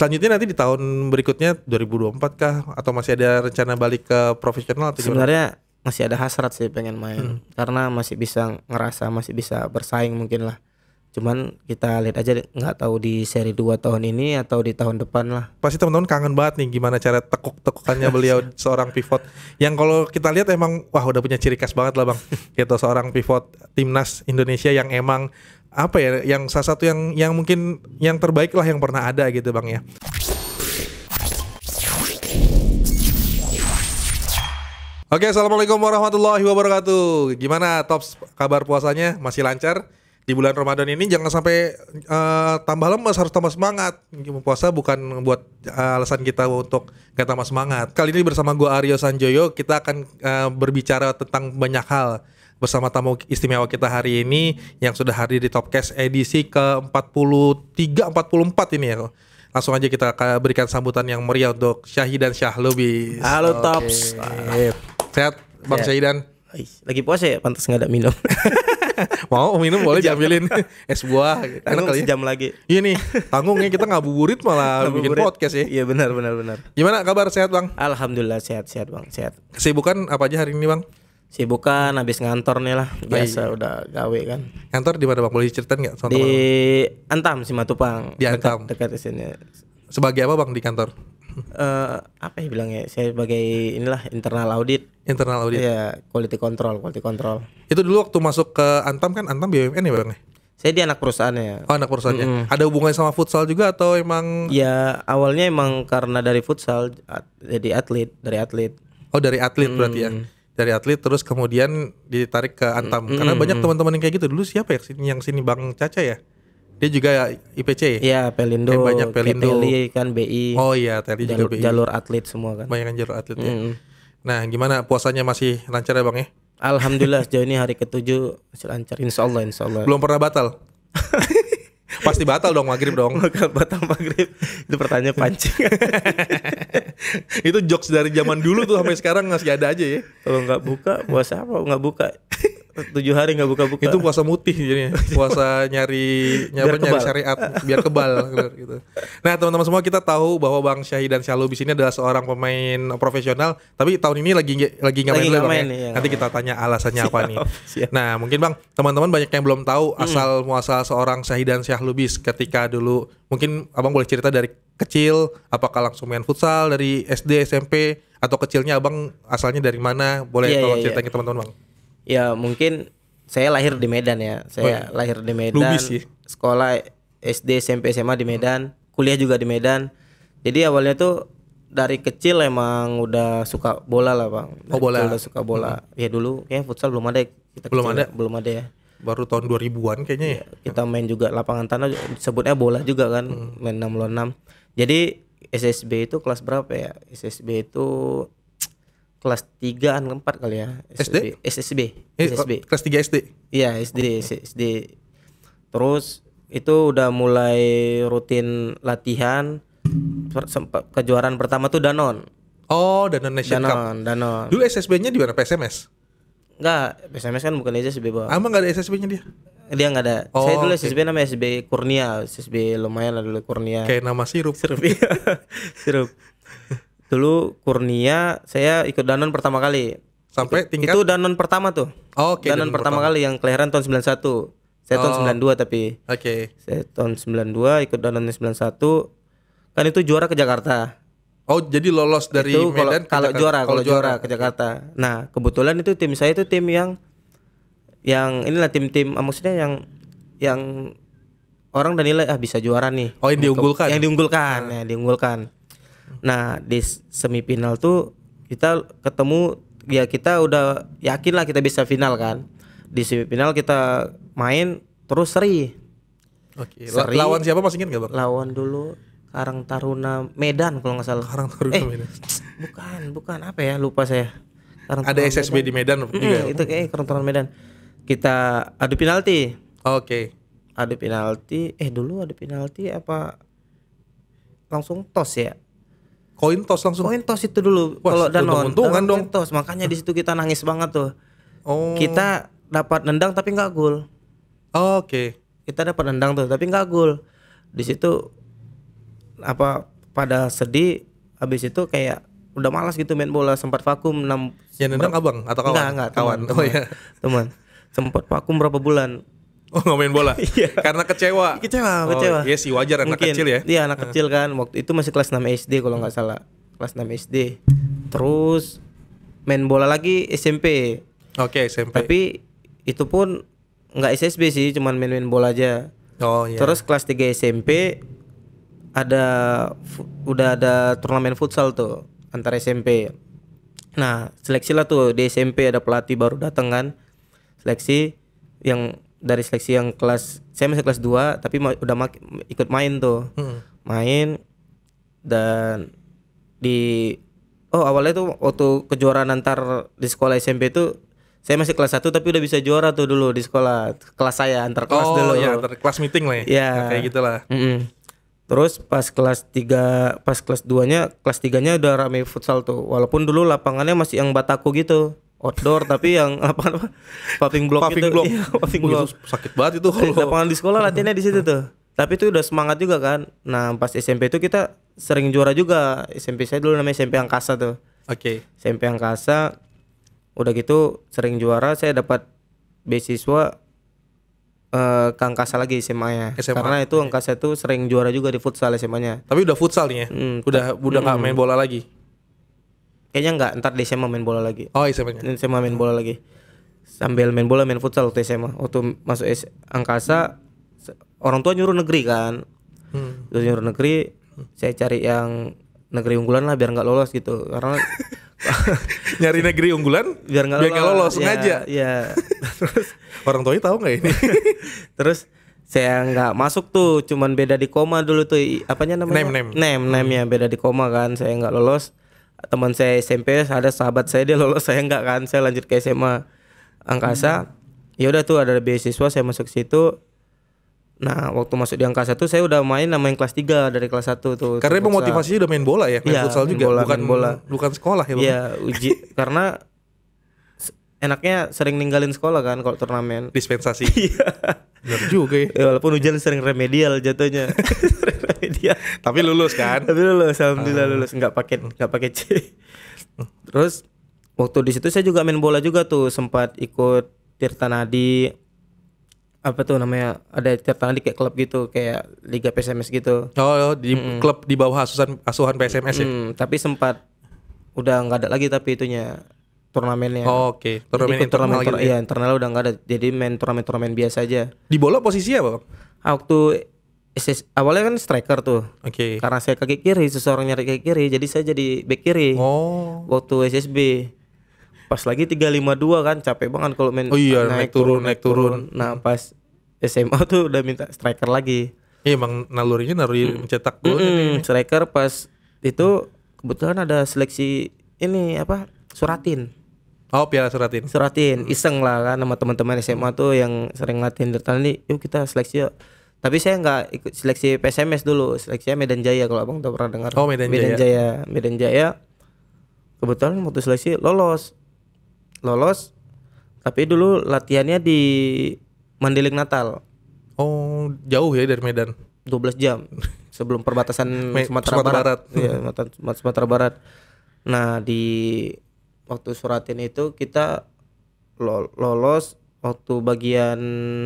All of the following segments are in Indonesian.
Selanjutnya nanti di tahun berikutnya 2024 kah atau masih ada rencana balik ke profesional atau gimana? Sebenarnya masih ada hasrat sih pengen main karena masih bisa ngerasa masih bisa bersaing mungkin lah. Cuman kita lihat aja nggak tahu di seri 2 tahun ini atau di tahun depan lah. Pasti teman-teman kangen banget nih gimana cara tekuk-tekukannya beliau seorang pivot yang kalau kita lihat emang wah udah punya ciri khas banget lah Bang. Gitu seorang pivot timnas Indonesia yang emang apa ya, yang salah satu yang mungkin yang terbaik lah yang pernah ada gitu Bang ya. Oke, assalamualaikum warahmatullahi wabarakatuh. Gimana Tops, kabar puasanya? Masih lancar? Di bulan Ramadan ini jangan sampai tambah lemes, harus tambah semangat. Puasa bukan buat alasan kita untuk gak tambah semangat. Kali ini bersama gue Aryo Sanjoyo, kita akan berbicara tentang banyak hal bersama tamu istimewa kita hari ini yang sudah hadir di Topcast edisi ke-43-44 ini ya. Langsung aja kita berikan sambutan yang meriah untuk Syahidan Syahlubis. Halo Tops. Sehat Bang Syahidan? Lagi puasa ya, pantas nggak ada minum. Mau minum boleh diambilin es buah gitu. Enak kali sejam lagi. Iya nih, tanggungnya kita ngabuburit malah bikin podcast ya. Iya benar. Gimana kabar, sehat Bang? Alhamdulillah sehat Bang, sehat. Kesibukan apa aja hari ini Bang? Sibukan habis ngantor nih lah, biasa udah gawe kan. Kantor di mana Bang? Boleh diceritain nggak? Di Antam, Simatupang. Di Antam. Dekat sini. Sebagai apa Bang di kantor? Apa ya bilangnya? Saya sebagai inilah internal audit. Internal audit. Iya, quality control. Itu dulu waktu masuk ke Antam kan Antam BUMN ya Bang? Saya di anak perusahaannya. Oh, anak perusahaannya. Ada hubungannya sama futsal juga atau emang? Ya awalnya emang karena dari futsal jadi dari atlet. Oh, dari atlet berarti ya. Dari atlet terus kemudian ditarik ke Antam. Karena banyak teman-teman yang kayak gitu. Dulu siapa ya yang sini Bang Caca ya? Dia juga IPC ya? Iya, Pelindo. Banyak Pelindo. Teli kan BI. Oh iya, tadi juga BI. Jalur atlet semua kan. Banyak jalur atlet ya. Nah, gimana puasanya masih lancar ya Bang ya? Alhamdulillah sejauh ini hari ke-7 masih lancar. Insya Allah. Belum pernah batal? Pasti batal dong maghrib dong. Batal maghrib. Itu pertanyaan pancing. Itu jokes dari zaman dulu tuh sampai sekarang masih ada aja ya. Kalau nggak buka puasa apa? Nggak buka 7 hari nggak buka-buka. Itu puasa mutih jadinya. Puasa nyari syariat biar kebal gitu. Nah, teman-teman semua, kita tahu bahwa Bang Syahidan Syahlubis ini adalah seorang pemain profesional, tapi tahun ini lagi nggak main ya. Nanti kita tanya alasannya apa nih. Siap. Nah, mungkin Bang, teman-teman banyak yang belum tahu asal muasal seorang Syahidan Syahlubis ketika dulu. Mungkin Abang boleh cerita dari kecil, apakah langsung main futsal dari SD, SMP, atau kecilnya Abang asalnya dari mana? Boleh tolong ceritain ke teman-teman Bang. Ya mungkin saya lahir di Medan ya. Saya lahir di Medan. Lubis ya? Sekolah SD, SMP, SMA di Medan. Kuliah juga di Medan. Jadi awalnya tuh dari kecil emang udah suka bola lah Bang. Bola. Udah suka bola. Ya dulu kayak futsal belum ada. Belum ada ya. Baru tahun 2000-an kayaknya ya. Kita main juga lapangan tanah, sebutnya bola juga kan. Main 6 lawan 6. Jadi SSB itu kelas berapa ya? SSB itu kelas 3-an 4 kali ya. SSB. Kelas 3 SD. Iya, SD. Terus itu udah mulai rutin latihan. Kejuaraan pertama tuh Danon. Oh, Danon Nation Cup. Danon. Dulu SSB-nya di mana? PSMS? Enggak, PSMS kan bukan SSB, Bang. Emang enggak ada SSB-nya dia? Dia enggak ada. Oh, saya dulu SSB namanya SSB Kurnia. SSB lumayan lah dulu Kurnia. Kayak nama sirup. Sirup. Dulu Kurnia saya ikut Danon pertama kali. Sampai tingkat itu Danon pertama tuh. Oke, Danon pertama kali yang kelahiran tahun 91. Saya tahun 92 tapi. Oke. Saya tahun 92 ikut Danon 91. Kan itu juara ke Jakarta. Oh, jadi lolos dari itu Medan kalau juara ke Jakarta. Nah, kebetulan itu tim saya itu tim yang inilah tim maksudnya yang orang udah nilai bisa juara nih. Oh, yang diunggulkan. Nah, di semifinal tuh kita ketemu, ya kita udah yakin lah kita bisa final kan. Di semifinal kita main terus seri. Oke. Lawan siapa masih ingat enggak, Bang? Lawan dulu Karang Taruna Medan kalau nggak salah. Karang Taruna Medan. Bukan apa ya, lupa saya. Ada SSB di Medan juga. Itu kayak Karang Taruna Medan. Kita adu penalti. Oke. Adu penalti. Dulu adu penalti apa langsung tos ya? Koin tos langsung. Koin tos itu dulu. Kalau Danon dong. Tos, makanya di situ kita nangis banget tuh. Oh. Kita dapat nendang tapi nggak gol. Oke. Kita dapat nendang tuh tapi nggak gol. Di situ apa pada sedih, habis itu kayak udah malas gitu main bola, sempat vakum 6 Yang nendang abang atau kawan? Enggak, Kawan. teman, Oh iya. teman. Sempat vakum berapa bulan. Oh nggak main bola? Iya. Karena kecewa. Kecewa. Iya sih wajar anak Mungkin, kecil ya. Iya, anak kecil kan. Waktu itu masih kelas 6 SD kalau nggak salah. Kelas 6 SD. Terus main bola lagi SMP. Oke SMP. Tapi itu pun nggak SSB sih, cuman main-main bola aja. Oh iya. Terus kelas 3 SMP ada udah ada turnamen futsal tuh antar SMP. Nah, seleksi lah tuh di SMP, ada pelatih baru datang kan. Seleksi yang dari seleksi yang kelas, saya masih kelas 2 tapi ikut main tuh. Main dan awalnya tuh waktu kejuaraan antar di sekolah SMP itu saya masih kelas 1 tapi udah bisa juara tuh dulu di sekolah kelas saya, antar kelas dulu. Oh iya, antar kelas meeting lah ya. Iya. Nah, kayak gitulah. Terus pas kelas 2-nya, kelas 3-nya udah rame futsal tuh. Walaupun dulu lapangannya masih yang bataku gitu, outdoor tapi yang lapangan apa? Paving block gitu. Iya, paving block. Itu sakit banget itu kalau Lapangan di sekolah latihannya di situ tuh. Tapi itu udah semangat juga kan. Nah, pas SMP itu kita sering juara juga. SMP saya dulu namanya SMP Angkasa tuh. Oke. SMP Angkasa. Udah gitu sering juara, saya dapat beasiswa ke Angkasa lagi SMA-nya. Karena itu Angkasa itu sering juara juga di futsal SMA-nya. Tapi udah futsal nih ya. Udah nggak main bola lagi. Kayaknya enggak, ntar di SMA main bola lagi. Oh SMA-nya. SMA main bola lagi. Sambil main bola main futsal waktu SMA. Waktu masuk Angkasa orang tua nyuruh negeri kan. Terus nyuruh negeri, saya cari yang negeri unggulan lah biar nggak lolos gitu. Karena nyari negeri unggulan biar nggak lolos sengaja. Iya. Terus orang tuanya tahu nggak ini? Terus saya nggak masuk tuh, cuman beda di koma dulu tuh, apanya namanya? Name-nya beda di koma kan, saya nggak lolos. Teman saya SMP ada sahabat saya dia lolos, saya nggak kan, saya lanjut ke SMA Angkasa. Ya udah tuh ada beasiswa, saya masuk situ. Nah, waktu masuk di Angkasa tuh saya udah main sama yang kelas 3 dari kelas 1 tuh. Karena emang motivasinya udah main bola ya, main futsal juga, bukan sekolah ya, Bang. Iya, karena enaknya sering ninggalin sekolah kan kalau turnamen. Dispensasi. Benar juga ya. Walaupun hujan sering remedial jatuhnya. Remedial. Tapi lulus kan? Tapi lulus, alhamdulillah lulus, enggak pakai C. Terus waktu di situ saya juga main bola juga tuh, sempat ikut Tirtanadi. Apa tuh namanya, ada Tirtanadi kayak klub gitu, kayak Liga PSMS gitu. Oh, di klub di bawah asuhan PSMS ya. Tapi sempat udah nggak ada lagi tapi itunya turnamennya. Oh, oke. Turnamen internal gitu. Iya, internal udah nggak ada. Jadi main turnamen biasa aja. Di bola posisi apa, Bang? Waktu awalnya kan striker tuh. Oke. Karena saya kaki kiri, seseorang nyari kaki kiri, jadi saya jadi back kiri. Oh. Waktu SSB. Pas lagi 352 kan capek banget kalau main. Oh iya, naik turun. Nah, pas SMA tuh udah minta striker lagi. Iya, emang nalurinya mencetak gol ini. Striker pas itu kebetulan ada seleksi ini apa? Suratin. Oh, Piala Suratin. Iseng lah kan sama teman-teman SMA tuh yang sering latihan Tirtanadi, yuk kita seleksi yuk. Tapi saya nggak ikut seleksi PSMS dulu, seleksinya Medan Jaya kalau abang udah pernah dengar. Oh, Medan Jaya. Kebetulan waktu seleksi lolos. Tapi dulu latihannya di Mandiling Natal. Oh, jauh ya dari Medan. 12 jam sebelum perbatasan Sumatera Barat. Iya, Sumatera Barat. Nah, di waktu Suratin itu kita lolos waktu bagian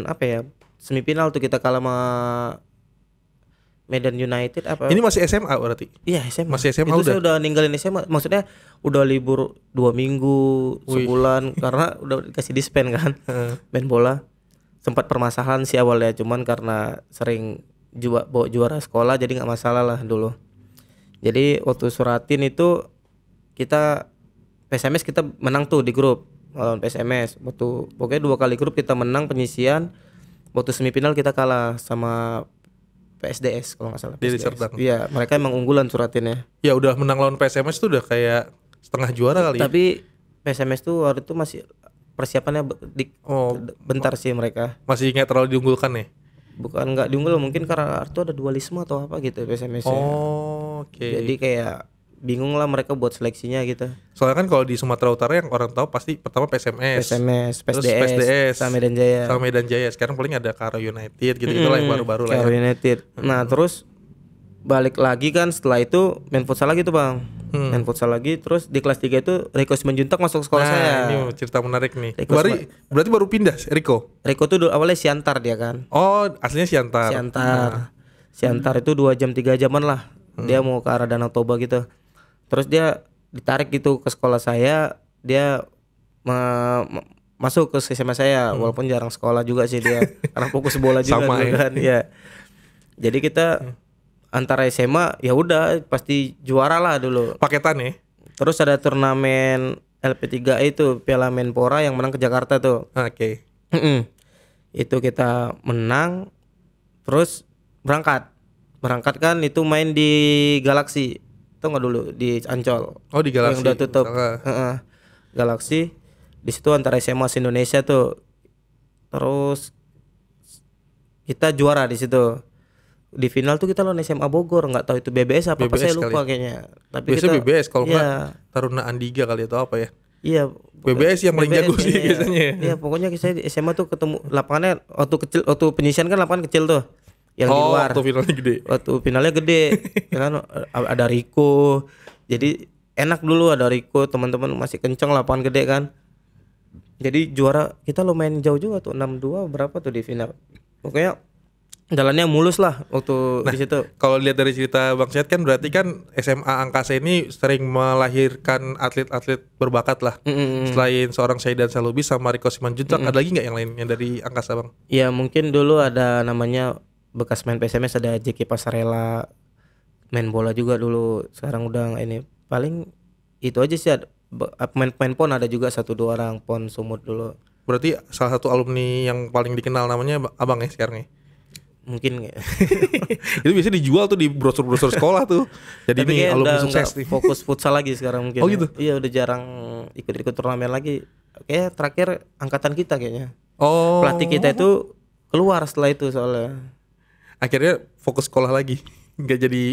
apa ya? Semifinal tuh kita kalah sama Medan United apa? Ini masih SMA berarti? Iya, SMA. Masih SMA itu saya udah ninggalin SMA. Maksudnya udah libur 2 minggu, sebulan karena udah dikasih dispen kan. Main bola. Sempat permasalahan sih awalnya, cuman karena sering bawa juara sekolah jadi nggak masalah lah dulu. Jadi waktu Suratin itu kita PSMS kita menang tuh di grup lawan PSMS. Pokoknya 2 kali grup kita menang penyisian. Waktu semifinal kita kalah sama PSDS kalau nggak salah. Deli Serdang. Iya, mereka emang unggulan Suratinnya. Ya udah menang lawan PSMS tuh udah kayak setengah juara kali. Tapi PSMS tuh waktu itu masih persiapannya bentar sih mereka. Masih nggak terlalu diunggulkan ya? Bukan nggak diunggul, mungkin karena Arto ada dualisme atau apa gitu PSMS. Oh, oke. Jadi kayak bingung lah mereka buat seleksinya gitu. Soalnya kan kalau di Sumatera Utara yang orang tahu pasti pertama PSMS, PSDS, sama Medan Jaya. Sekarang paling ada Karo United gitu-gitu lah yang baru-baru lah. Karo United. Nah, terus balik lagi kan setelah itu main futsal lagi tuh bang. Main futsal lagi terus di kelas 3 itu Riko Simanjuntak masuk sekolah saya. Ini cerita menarik nih. Riko Berarti baru pindah Riko. Riko tuh awalnya Siantar dia kan. Oh, aslinya Siantar. Siantar itu 2 jam 3 jaman lah. Dia mau ke arah Danau Toba gitu. Terus dia ditarik gitu ke sekolah saya. Dia masuk ke SMA saya walaupun jarang sekolah juga sih dia. Karena fokus bola juga Sama dulu ya. kan. Ya. Jadi kita antara SMA ya udah pasti juara lah dulu. Paketan ya. Terus ada turnamen LP3 itu Piala Menpora yang menang ke Jakarta tuh. Oke. Itu kita menang terus berangkat kan itu main di Galaxy. Tahu nggak dulu di Ancol. Oh, di Galaxy. Yang udah tutup. Galaxy. Di situ antara SMA Indonesia tuh. Terus kita juara di situ. Di final tuh kita lawan SMA Bogor, nggak tahu itu BBS apa saya lupa kayaknya. Tapi biasanya kita, BBS kalau iya, nggak Taruna Andiga kali atau apa ya. Iya. BBS yang paling jago sih biasanya. Iya, pokoknya saya di SMA tuh ketemu lapangannya waktu penyisian kan lapangan kecil tuh. Yang di luar. Waktu finalnya gede. Waktu finalnya gede. Ya kan ada Riko. Jadi enak dulu ada Riko, teman-teman masih kenceng lapangan gede kan. Jadi juara kita lumayan jauh juga tuh 6-2 berapa tuh di final. Pokoknya jalannya mulus lah waktu di situ. Kalau lihat dari cerita Bang Syed kan berarti kan SMA Angkasa ini sering melahirkan atlet-atlet berbakat lah. Selain seorang Syaidan Salubis sama Riko Simanjuntak, ada lagi nggak yang lainnya dari Angkasa Bang? Ya mungkin dulu ada namanya bekas main PSMS ada Jeki Pasarela, main bola juga dulu. Sekarang udah ini paling itu aja sih. Main pon ada juga 1-2 orang pon Sumut dulu. Berarti salah satu alumni yang paling dikenal namanya Abang ya sekarang ya? Mungkin Itu biasanya dijual tuh di brosur-brosur sekolah tuh. Jadi tapi nih alumni sukses nih. fokus futsal lagi sekarang mungkin. Oh gitu? Iya udah jarang ikut-ikut turnamen lagi. Kayak terakhir angkatan kita kayaknya. Oh. Pelatih kita itu keluar setelah itu soalnya. Akhirnya fokus sekolah lagi. Nggak jadi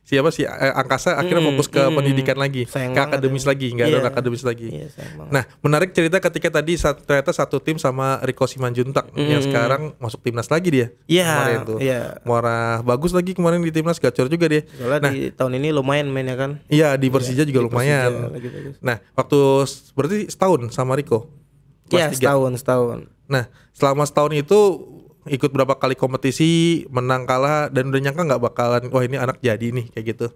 siapa sih Angkasa akhirnya fokus ke pendidikan lagi, Sayang ke banget akademis ya. lagi, nggak ada akademis lagi. Iya, sayang banget. Nah, menarik cerita ketika tadi ternyata satu tim sama Riko Simanjuntak yang sekarang masuk timnas lagi dia. Iya, Kemarin tuh. iya. Muara bagus lagi kemarin di timnas, gacor juga dia. Soalnya di tahun ini lumayan mainnya kan. Iya, di Persija juga lumayan. Persija lagi bagus. Nah, waktu berarti setahun sama Riko. Iya, Kelas 3. setahun. Nah, selama setahun itu ikut berapa kali kompetisi, menang kalah, dan udah nyangka nggak bakalan wah ini anak jadi nih kayak gitu.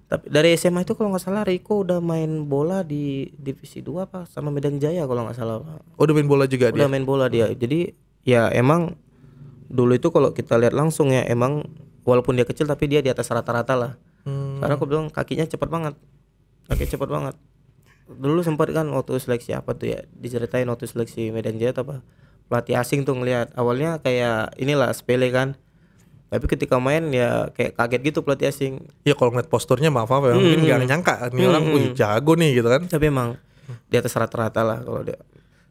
Tapi dari SMA itu kalau nggak salah Riko udah main bola di divisi 2 apa sama Medan Jaya kalau nggak salah Pak. Oh, udah main bola juga dia. Udah main bola dia. Jadi ya emang dulu itu kalau kita lihat langsung ya emang walaupun dia kecil tapi dia di atas rata-rata lah. Karena aku bilang kakinya cepat banget. Kakinya cepat banget. Dulu sempat kan waktu seleksi apa tuh ya diceritain waktu seleksi Medan Jaya apa pelatih asing tuh ngelihat awalnya kayak inilah sepele kan. Tapi ketika main ya kayak kaget gitu pelatih asing. Ya kalau ngeliat posturnya maaf ya mungkin nggak nyangka nih orang wih jago nih gitu kan. Tapi emang di atas rata-rata lah kalau dia.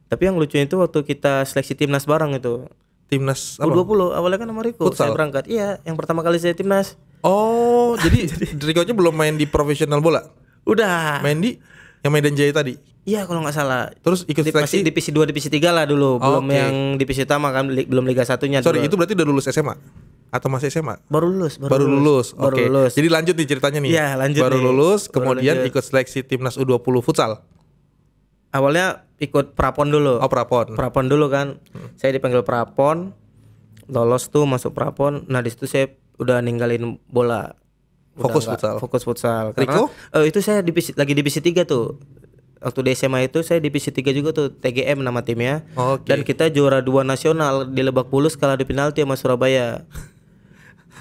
Tapi yang lucunya itu waktu kita seleksi timnas bareng itu. Timnas apa? U20 awalnya kan sama Riko Futsal? saya berangkat. Iya, yang pertama kali saya timnas. Oh, jadi Riko nya belum main di profesional bola. Udah. Main di yang Medan Jaya tadi. Iya kalau nggak salah. Terus ikut seleksi divisi 2, divisi 3 lah dulu. Belum Oke. yang divisi utama kan belum Liga 1-nya Sorry, dulu. itu berarti udah lulus SMA atau masih SMA? Baru lulus. Baru lulus. Baru Oke. lulus. Jadi lanjut nih ceritanya nih. Iya, lanjut Baru nih. lulus, Baru kemudian lanjut. ikut seleksi timnas U20 futsal. Awalnya ikut prapon dulu. Oh, prapon. Prapon dulu kan. Saya dipanggil prapon. Lolos tuh masuk prapon. Nah, di situ saya udah ninggalin bola. Udah Fokus nggak- futsal. Fokus futsal. Riko? Karena itu saya lagi divisi 3 tuh. Waktu di SMA itu saya divisi 3 juga tuh TGM nama timnya. Oke. Dan kita juara 2 nasional di Lebak Bulus kalah di penalti sama Surabaya.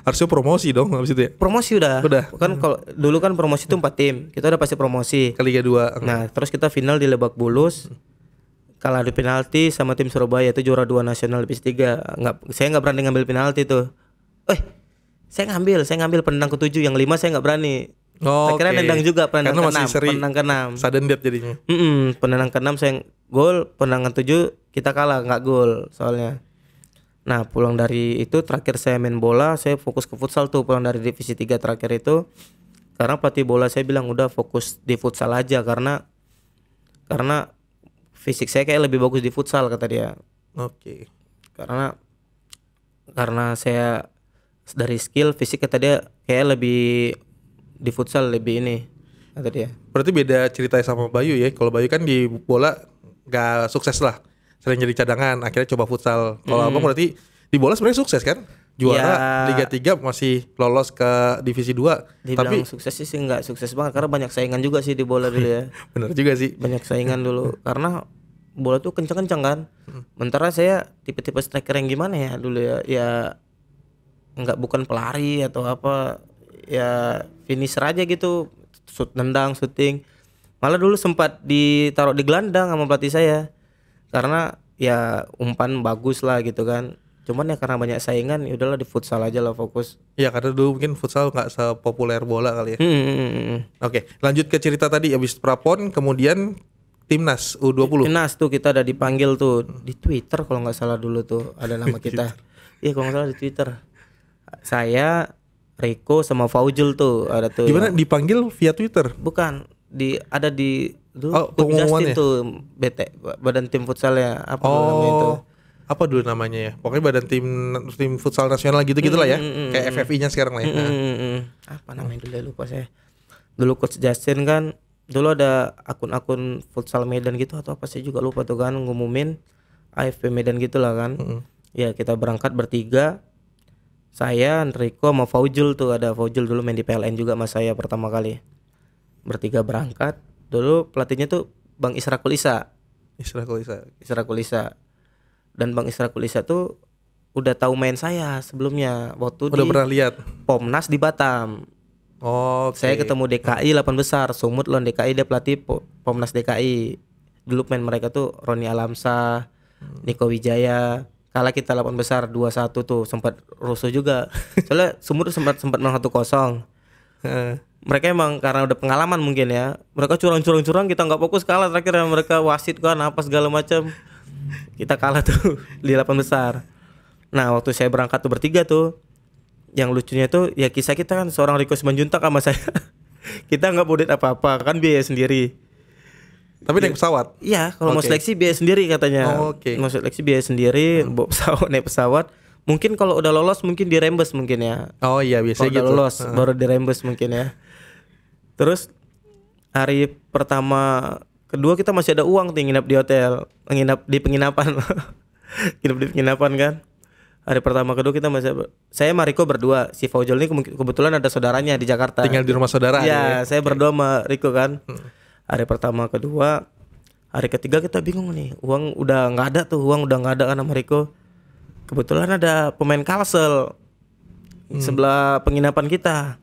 Harusnya promosi dong habis itu ya. Promosi udah. Udah. Kan kalau dulu kan promosi itu 4 tim. Kita udah pasti promosi. Ke Liga 2. Nah, terus kita final di Lebak Bulus. Kalah di penalti sama tim Surabaya itu juara 2 nasional divisi 3. Saya nggak berani ngambil penalti tuh. Saya ngambil penendang ke-7, yang 5 saya nggak berani. Akhirnya nendang juga penendang Karena masih ke-6. seri Penendang ke-6. sudden death jadinya. Penendang ke-6 saya gol, penendangan 7 kita kalah nggak gol soalnya. Nah, pulang dari itu terakhir saya main bola, saya fokus ke futsal tuh pulang dari divisi 3 terakhir itu. Karena pelatih bola saya bilang udah fokus di futsal aja karena fisik saya kayak lebih bagus di futsal kata dia. Oke. Karena saya dari skill fisik kata dia kayak lebih di futsal lebih ini kata dia. Berarti beda ceritanya sama Bayu ya. Kalau Bayu kan di bola gak sukses lah, sering jadi cadangan, akhirnya coba futsal. Kalau abang berarti di bola sebenarnya sukses kan? Juara Liga 3 masih lolos ke divisi 2. Dibilang Tapi sukses sih nggak sukses banget karena banyak saingan juga sih di bola dulu ya. bener juga sih. Banyak saingan dulu karena bola tuh kencang-kencang kan. Sementara saya tipe-tipe striker yang gimana ya dulu ya. Ya nggak, bukan pelari atau apa, ya finisher aja gitu, nendang, syuting. Malah dulu sempat ditaruh di gelandang sama pelatih saya karena ya umpan bagus lah gitu kan. Cuman ya karena banyak saingan, ya udahlah di futsal aja lah fokus. Iya karena dulu mungkin futsal nggak sepopuler bola kali ya. Hmm. Oke, lanjut ke cerita tadi. Abis prapon kemudian timnas U20. Timnas tuh kita ada dipanggil tuh di Twitter kalau nggak salah dulu tuh ada nama kita. Iya kalau nggak salah di Twitter. Saya, Rico sama Faujul tuh ada tuh. Gimana dipanggil via Twitter? Bukan ada di dulu Oh, Coach Justin pengumumannya? tuh badan tim futsalnya apa dulu namanya itu. Apa dulu namanya ya? Pokoknya badan tim futsal nasional gitu-gitulah ya. Kayak FFI-nya sekarang lah ya. Apa namanya dulu ya, lupa saya. Dulu Coach Justin kan dulu ada akun-akun futsal Medan gitu atau apa sih juga lupa tuh kan ngumumin AFP Medan gitulah kan. Ya kita berangkat bertiga. Saya, Rico sama Faujul tuh, ada Faujul dulu main di PLN juga sama saya pertama kali. Bertiga berangkat. Dulu pelatihnya tuh Bang Isra Kulisa. Isra Kulisa. Dan Bang Isra Kulisa tuh udah tahu main saya sebelumnya waktu Udah di pernah lihat. Pomnas di Batam. Oh, Saya ketemu DKI 8 besar, Sumut lawan DKI, dia pelatih Pomnas DKI. Dulu main mereka tuh Roni Alamsa, Niko Wijaya. Kalah kita 8 besar 2-1 tuh, sempat rusuh juga. Soalnya Sumut sempat menang 1-0. Mereka emang karena udah pengalaman mungkin ya. Mereka curang, kita nggak fokus, kalah terakhir. Mereka wasit kan apa segala macam. Kita kalah tuh di 8 besar. Nah, waktu saya berangkat tuh bertiga tuh, yang lucunya tuh ya kisah kita kan seorang Rico Simanjuntak sama saya. Kita nggak bodit apa-apa kan, biaya sendiri. Tapi naik pesawat. Iya, kalau mau seleksi biaya sendiri katanya. Mau seleksi biaya sendiri, bawa pesawat, naik pesawat. Mungkin kalau udah lolos mungkin dirembes mungkin ya. Oh iya biasanya Kalau gitu. udah lolos baru dirembes mungkin ya. Terus hari pertama kedua kita masih ada uang tuh nginap di hotel, nginap di penginapan. Nginap di penginapan kan. Hari pertama kedua kita masih, saya sama Rico berdua. Si Faujul ini kebetulan ada saudaranya di Jakarta. Tinggal di rumah saudara. Iya, saya berdua sama Rico kan. Hari pertama kedua, hari ketiga kita bingung nih. Uang udah nggak ada tuh, uang udah nggak ada kan sama Rico. Kebetulan ada pemain Kalsel sebelah penginapan kita.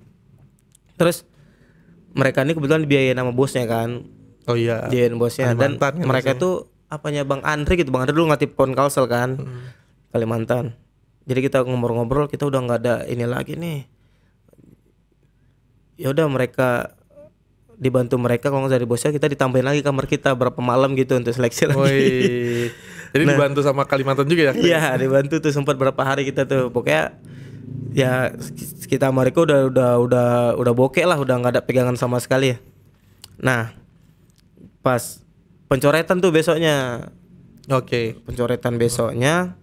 Terus mereka ini kebetulan dibiayain sama bosnya kan. Oh iya. Dibiayain bosnya. Dan Kalimantan kan mereka bosnya. tuh apanya Bang Andre gitu. Bang Andre dulu ngatip pon Kalsel kan. Kalimantan. Jadi kita ngobrol-ngobrol, kita udah nggak ada ini lagi nih. Ya udah mereka dibantu mereka, kalau nggak dari bosnya kita ditambahin lagi kamar kita berapa malam gitu untuk seleksi lagi. Woi. Jadi dibantu sama Kalimantan juga ya? Iya, dibantu tuh sempat berapa hari kita tuh. Pokoknya ya kita sama Rico udah bokeh lah, udah nggak ada pegangan sama sekali. Nah, pas pencoretan tuh besoknya. Oke. Pencoretan besoknya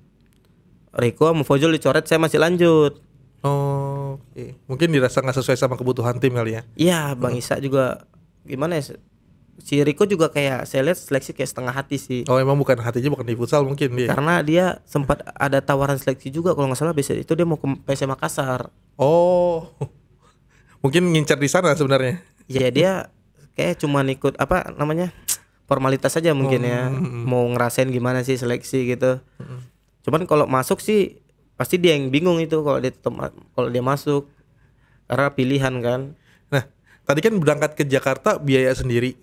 Rico sama Faujul dicoret, saya masih lanjut. Oh, oke. Mungkin dirasa nggak sesuai sama kebutuhan tim kali ya? Iya, Bang Isa juga gimana ya? Si Rico juga kayak saya lihat seleksi kayak setengah hati sih. Oh emang bukan hatinya bukan di futsal mungkin dia. Karena dia sempat ada tawaran seleksi juga kalau nggak salah, biasa itu dia mau ke PS Makassar. Oh. Mungkin ngincar di sana sebenarnya. Ya dia kayak cuma ikut apa namanya? Formalitas saja mungkin ya. Mau ngerasain gimana sih seleksi gitu. Cuman kalau masuk sih pasti dia yang bingung itu kalau dia masuk. Karena pilihan kan. Nah, tadi kan berangkat ke Jakarta biaya sendiri.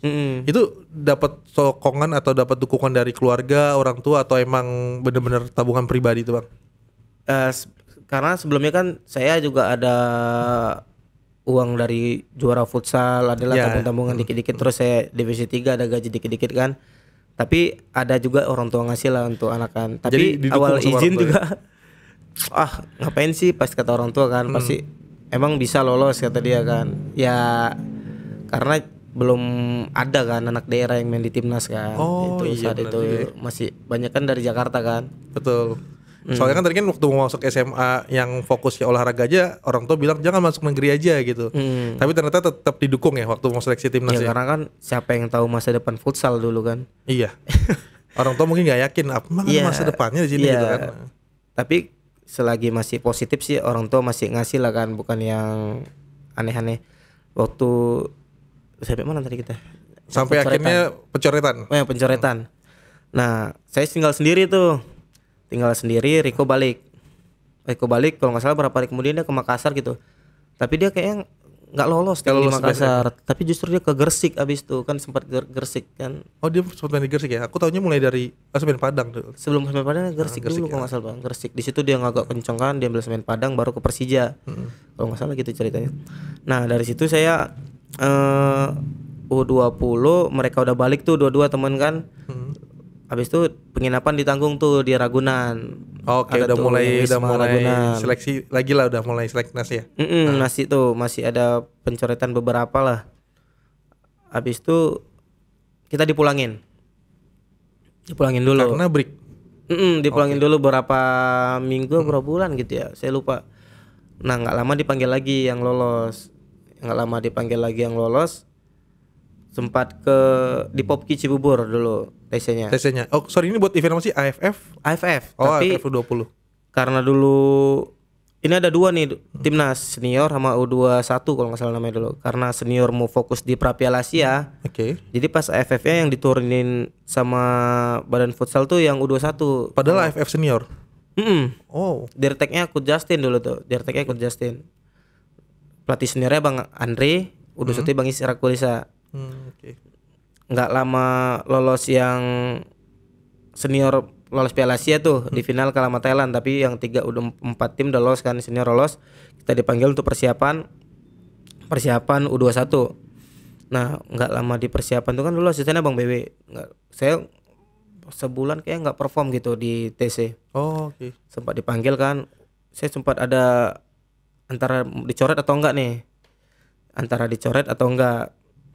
Itu dapat sokongan atau dapat dukungan dari keluarga, orang tua, atau emang bener-bener tabungan pribadi itu, Bang? Karena sebelumnya kan saya juga ada uang dari juara futsal, adalah tabung-tabungan dikit-dikit. Terus saya divisi 3 ada gaji dikit-dikit kan. Tapi ada juga orang tua ngasih lah untuk anak kan. Tapi awal izin juga ngapain sih, pas kata orang tua kan pasti emang bisa lolos kata dia kan. Ya karena belum ada kan anak daerah yang main di timnas kan. Oh, itu iya, saat itu masih banyak kan dari Jakarta kan. Betul. Soalnya kan tadi kan waktu mau masuk SMA yang fokusnya olahraga aja, orang tua bilang jangan masuk negeri aja gitu. Tapi ternyata tetap didukung ya waktu mau seleksi timnas Ya ya. karena kan siapa yang tahu masa depan futsal dulu kan. Iya. Orang tua mungkin nggak yakin apa Iya. masa depannya di sini Iya. gitu kan. Tapi selagi masih positif sih orang tua masih ngasih lah kan, bukan yang aneh-aneh. Waktu sampai mana tadi kita? Sampai Pencoretan. akhirnya pencoretan. Pencoretan. Nah, saya tinggal sendiri tuh. Tinggal sendiri, Riko balik. Kalau nggak salah berapa hari kemudian dia ke Makassar gitu. Tapi dia kayaknya nggak lolos Nggak di lolos Makassar. Tapi justru dia ke Gresik abis itu kan sempat Gresik kan. Oh dia sempat main di Gresik ya? Aku taunya mulai dari semen Padang tuh. Sebelum Semen Padang Gresik Gresik dulu kalau nggak salah Bang. Gresik. Di situ dia agak kenceng kan, dia ambil Semen Padang baru ke Persija. Kalau nggak salah gitu ceritanya. Nah, dari situ saya U20 mereka udah balik tuh dua-dua teman kan. Habis itu penginapan ditanggung tuh di Ragunan. Oke, Ada udah tuh mulai Wisma Ragunan. seleksi lagi lah, udah mulai seleknas ya. Masih ada pencoretan beberapa lah. Habis itu kita dipulangin dulu. Karena break. Dipulangin dulu berapa minggu, berapa bulan gitu ya, saya lupa. Nah, nggak lama dipanggil lagi yang lolos. Sempat di Popki Cibubur dulu TC-nya. TC-nya. Oh, sorry, ini buat event apa sih? AFF? AFF. Oh, Tapi AFF U20. karena dulu ini ada dua nih timnas senior sama U21 kalau nggak salah namanya dulu. Karena senior mau fokus di Prapiala Asia. Oke. Jadi pas AFF-nya yang diturunin sama Badan Futsal tuh yang U21. Padahal AFF senior. Oh, Dirteknya Coach Justin dulu tuh. Pelatih seniornya Bang Andre, U21 Bang Isra Kulisa. oke. Nggak lama lolos yang senior lolos Piala Asia tuh di final kalah sama Thailand, tapi yang 4 tim udah lolos kan, senior lolos. Kita dipanggil untuk persiapan U21. Nah, nggak lama di persiapan tuh kan dulu asistennya Bang BW. Saya sebulan kayak nggak perform gitu di TC. Oh, oke. Sempat dipanggil kan, saya sempat ada antara dicoret atau enggak nih.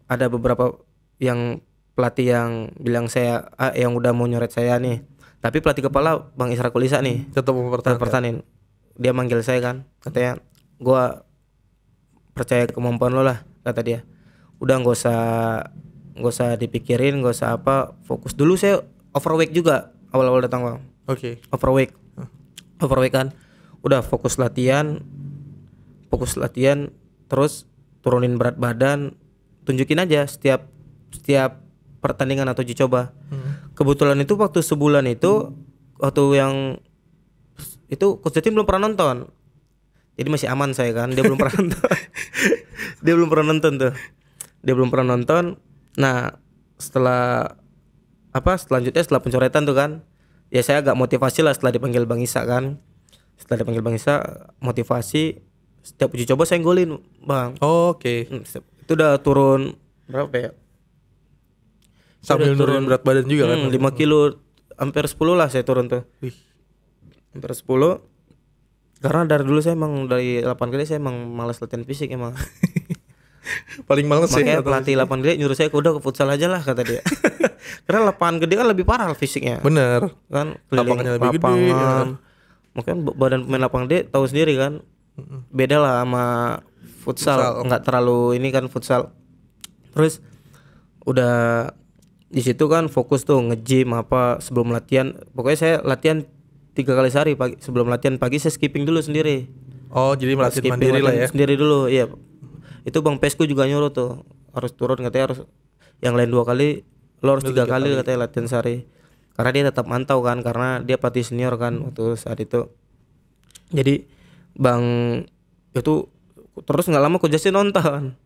Ada beberapa yang pelatih yang bilang saya yang udah mau nyoret saya nih. Tapi pelatih kepala Bang Isra Kulisa nih Tetap mempertahankan. pertahanin. Dia manggil saya kan, katanya gua percaya kemampuan lo lah, kata dia. Udah nggak usah dipikirin, nggak usah apa, fokus dulu. Saya overweight juga awal-awal datang Bang. Oke. Overweight kan. Udah fokus latihan terus turunin berat badan, tunjukin aja setiap pertandingan atau uji coba. Kebetulan itu waktu sebulan itu waktu yang itu Coach Jatim belum pernah nonton. Jadi masih aman saya kan, dia belum pernah nonton. Dia belum pernah nonton. Nah, selanjutnya setelah pencoretan tuh kan, ya saya agak motivasi lah setelah dipanggil Bang Isa kan. Setelah dipanggil Bang Isa, motivasi setiap uji coba saya golin, Bang. Oh, oke. Itu udah turun berapa ya? Sambil nurunin berat badan juga kan. 5 kilo, hampir 10 lah saya turun tuh. Wih. Hampir 10. Karena dari dulu saya emang dari 8 gede saya emang malas latihan fisik emang. Paling males Makanya ya. pelatih 8 gede nyuruh saya udah ke futsal aja lah, kata dia. Karena lapangan gede kan lebih parah fisiknya. Bener. Kan Lapangannya lebih gede, ya. Makanya badan pemain lapangan gede tahu sendiri kan. Beda lah sama futsal. Enggak terlalu ini kan futsal. Terus udah di situ kan fokus tuh nge-gym apa sebelum latihan. Pokoknya saya latihan 3 kali sehari. Sebelum latihan pagi saya skipping dulu sendiri. Oh, jadi melatih mandiri lah ya. Sendiri dulu, iya. Itu Bang Pesku juga nyuruh tuh harus turun, katanya harus yang lain 2 kali, lo harus 3 kali katanya latihan sehari. Karena dia tetap mantau kan, karena dia pelatih senior kan waktu saat itu. Jadi Bang itu terus nggak lama Coach Justin nonton.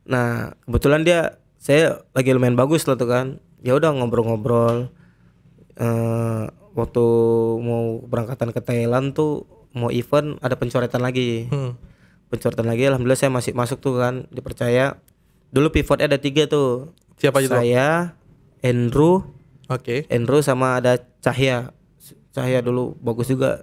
Nah, kebetulan saya lagi lumayan bagus lah tuh kan. Ya udah ngobrol-ngobrol. Waktu mau berangkatan ke Thailand tuh mau event ada pencoretan lagi. Alhamdulillah saya masih masuk tuh kan, dipercaya. Dulu pivotnya ada 3 tuh. Siapa aja tuh? Saya, Andrew sama ada Cahya dulu bagus juga.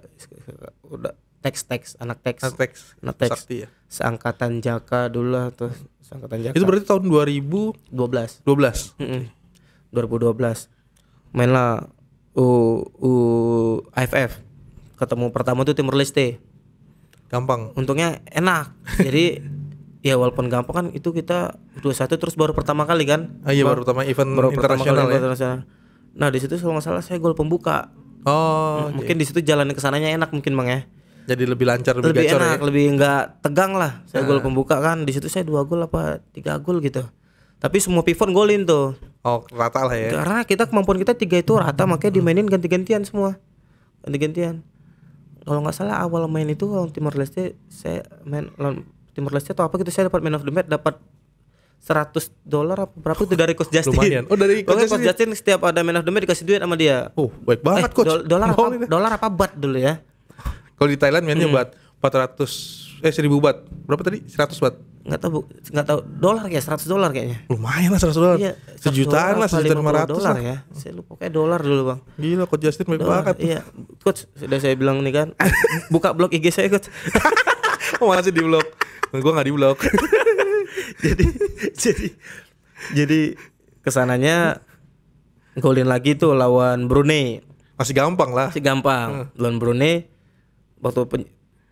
Udah teks anak teks Sakti ya. seangkatan Jaka dulu lah tuh, seangkatan Jaka. Itu berarti tahun 2012. 2012 main lah AFF ketemu pertama tuh Timor Leste. Gampang. Untungnya enak. Jadi ya walaupun gampang kan itu kita 2-1 terus baru pertama kali kan. Ah, iya baru pertama event Baru pertama kali internasional ya. internasional. Nah, di situ kalau nggak salah saya gol pembuka. Oh, Mungkin di situ jalan ke sananya enak mungkin Bang ya. jadi lebih lancar, lebih Lebih gacor enak, ya. lebih nggak tegang lah. Saya gol pembuka kan. Di situ saya 2 gol apa 3 gol gitu. Tapi semua pivot golin tuh. Oh, rata lah ya. Karena kita kemampuan kita 3 itu rata, makanya dimainin ganti-gantian semua. Ganti-gantian. Kalau nggak salah awal main itu lawan Timor Leste, saya main lawan Timor Leste atau apa gitu, saya dapat man of the match, dapat $100 apa berapa itu dari Coach Justin. Lumayan. Oh, dari Coach Pokoknya Justin. Coach Justin setiap ada man of the match dikasih duit sama dia. Oh, baik banget coach. Dolar Golin ya. dolar apa bat dulu ya? Kalau di Thailand mainnya buat 1000 baht. Berapa tadi? 100 baht. Nggak tahu dolar ya, $100 kayaknya. Lumayan lah $100. Iya, Sejutaan lah, $1.500.000 $1.500 lah. ya. Saya lupa kayak dolar dulu Bang. Gila Coach Justin baik Dolar, banget. iya. Coach, sudah saya bilang nih kan, buka blog IG saya Coach. Oh, malah sih di blok. Gue nggak di blok. jadi kesananya golin lagi tuh lawan Brunei. Masih gampang lah. Masih gampang. Lawan Brunei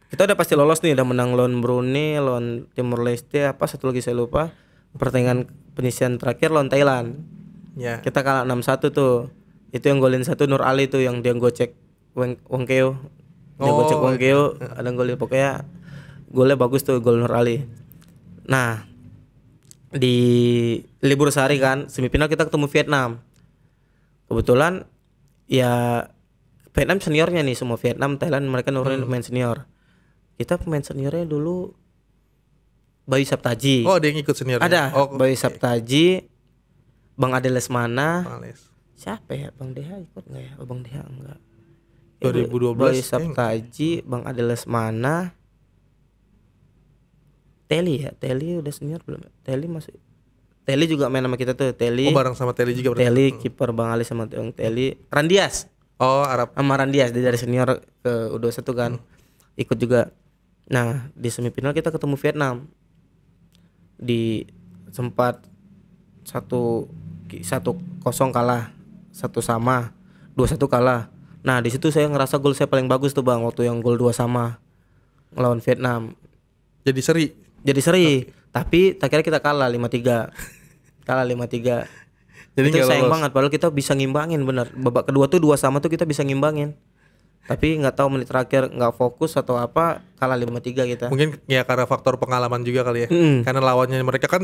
kita udah pasti lolos nih, udah menang lawan Brunei, lawan Timor Leste, apa satu lagi saya lupa. Pertandingan penyisian terakhir lawan Thailand. Ya. Kita kalah 6-1 tuh. Itu yang golin satu Nur Ali tuh yang dia gocek Wong Keo. Dia gocek Wong Keo, ada golin, pokoknya golnya bagus tuh, gol Nur Ali. Nah, di libur sehari kan semifinal kita ketemu Vietnam. Kebetulan ya Vietnam seniornya nih, semua Vietnam, Thailand mereka nurunin pemain senior. Kita pemain seniornya dulu Bayu Saptaji. Oh, ada yang ikut seniornya. Ada Oh, Bayu Saptaji, Bang Ade Lesmana. Males. Siapa ya? Bang Deha ikut nggak ya? Oh, Bang Deha enggak. 2012 Bayu Saptaji, Bang Ade Lesmana. Teli ya, Teli udah senior belum? Teli masih. Teli juga main sama kita tuh, Teli. Oh, bareng sama Telly juga berarti. Teli kiper Bang Ali sama Bang Teli. Randias. Oh, Arab. Sama Randias dari senior ke U21 kan. Ikut juga. Nah, di semifinal kita ketemu Vietnam. Di sempat 1-0 kalah, 1 sama, 2-1 kalah. Nah, di situ saya ngerasa gol saya paling bagus tuh Bang, waktu yang gol 2 sama ngelawan Vietnam. Jadi seri. Jadi seri, tapi tak kira kita kalah 5-3. Kalah 5-3. Jadi Itu nggak sayang lolos. banget, padahal kita bisa ngimbangin bener. Babak kedua tuh 2 sama tuh kita bisa ngimbangin. Tapi nggak tahu menit terakhir nggak fokus atau apa, kalah 5-3 kita. Mungkin ya karena faktor pengalaman juga kali ya. Mm. Karena lawannya mereka kan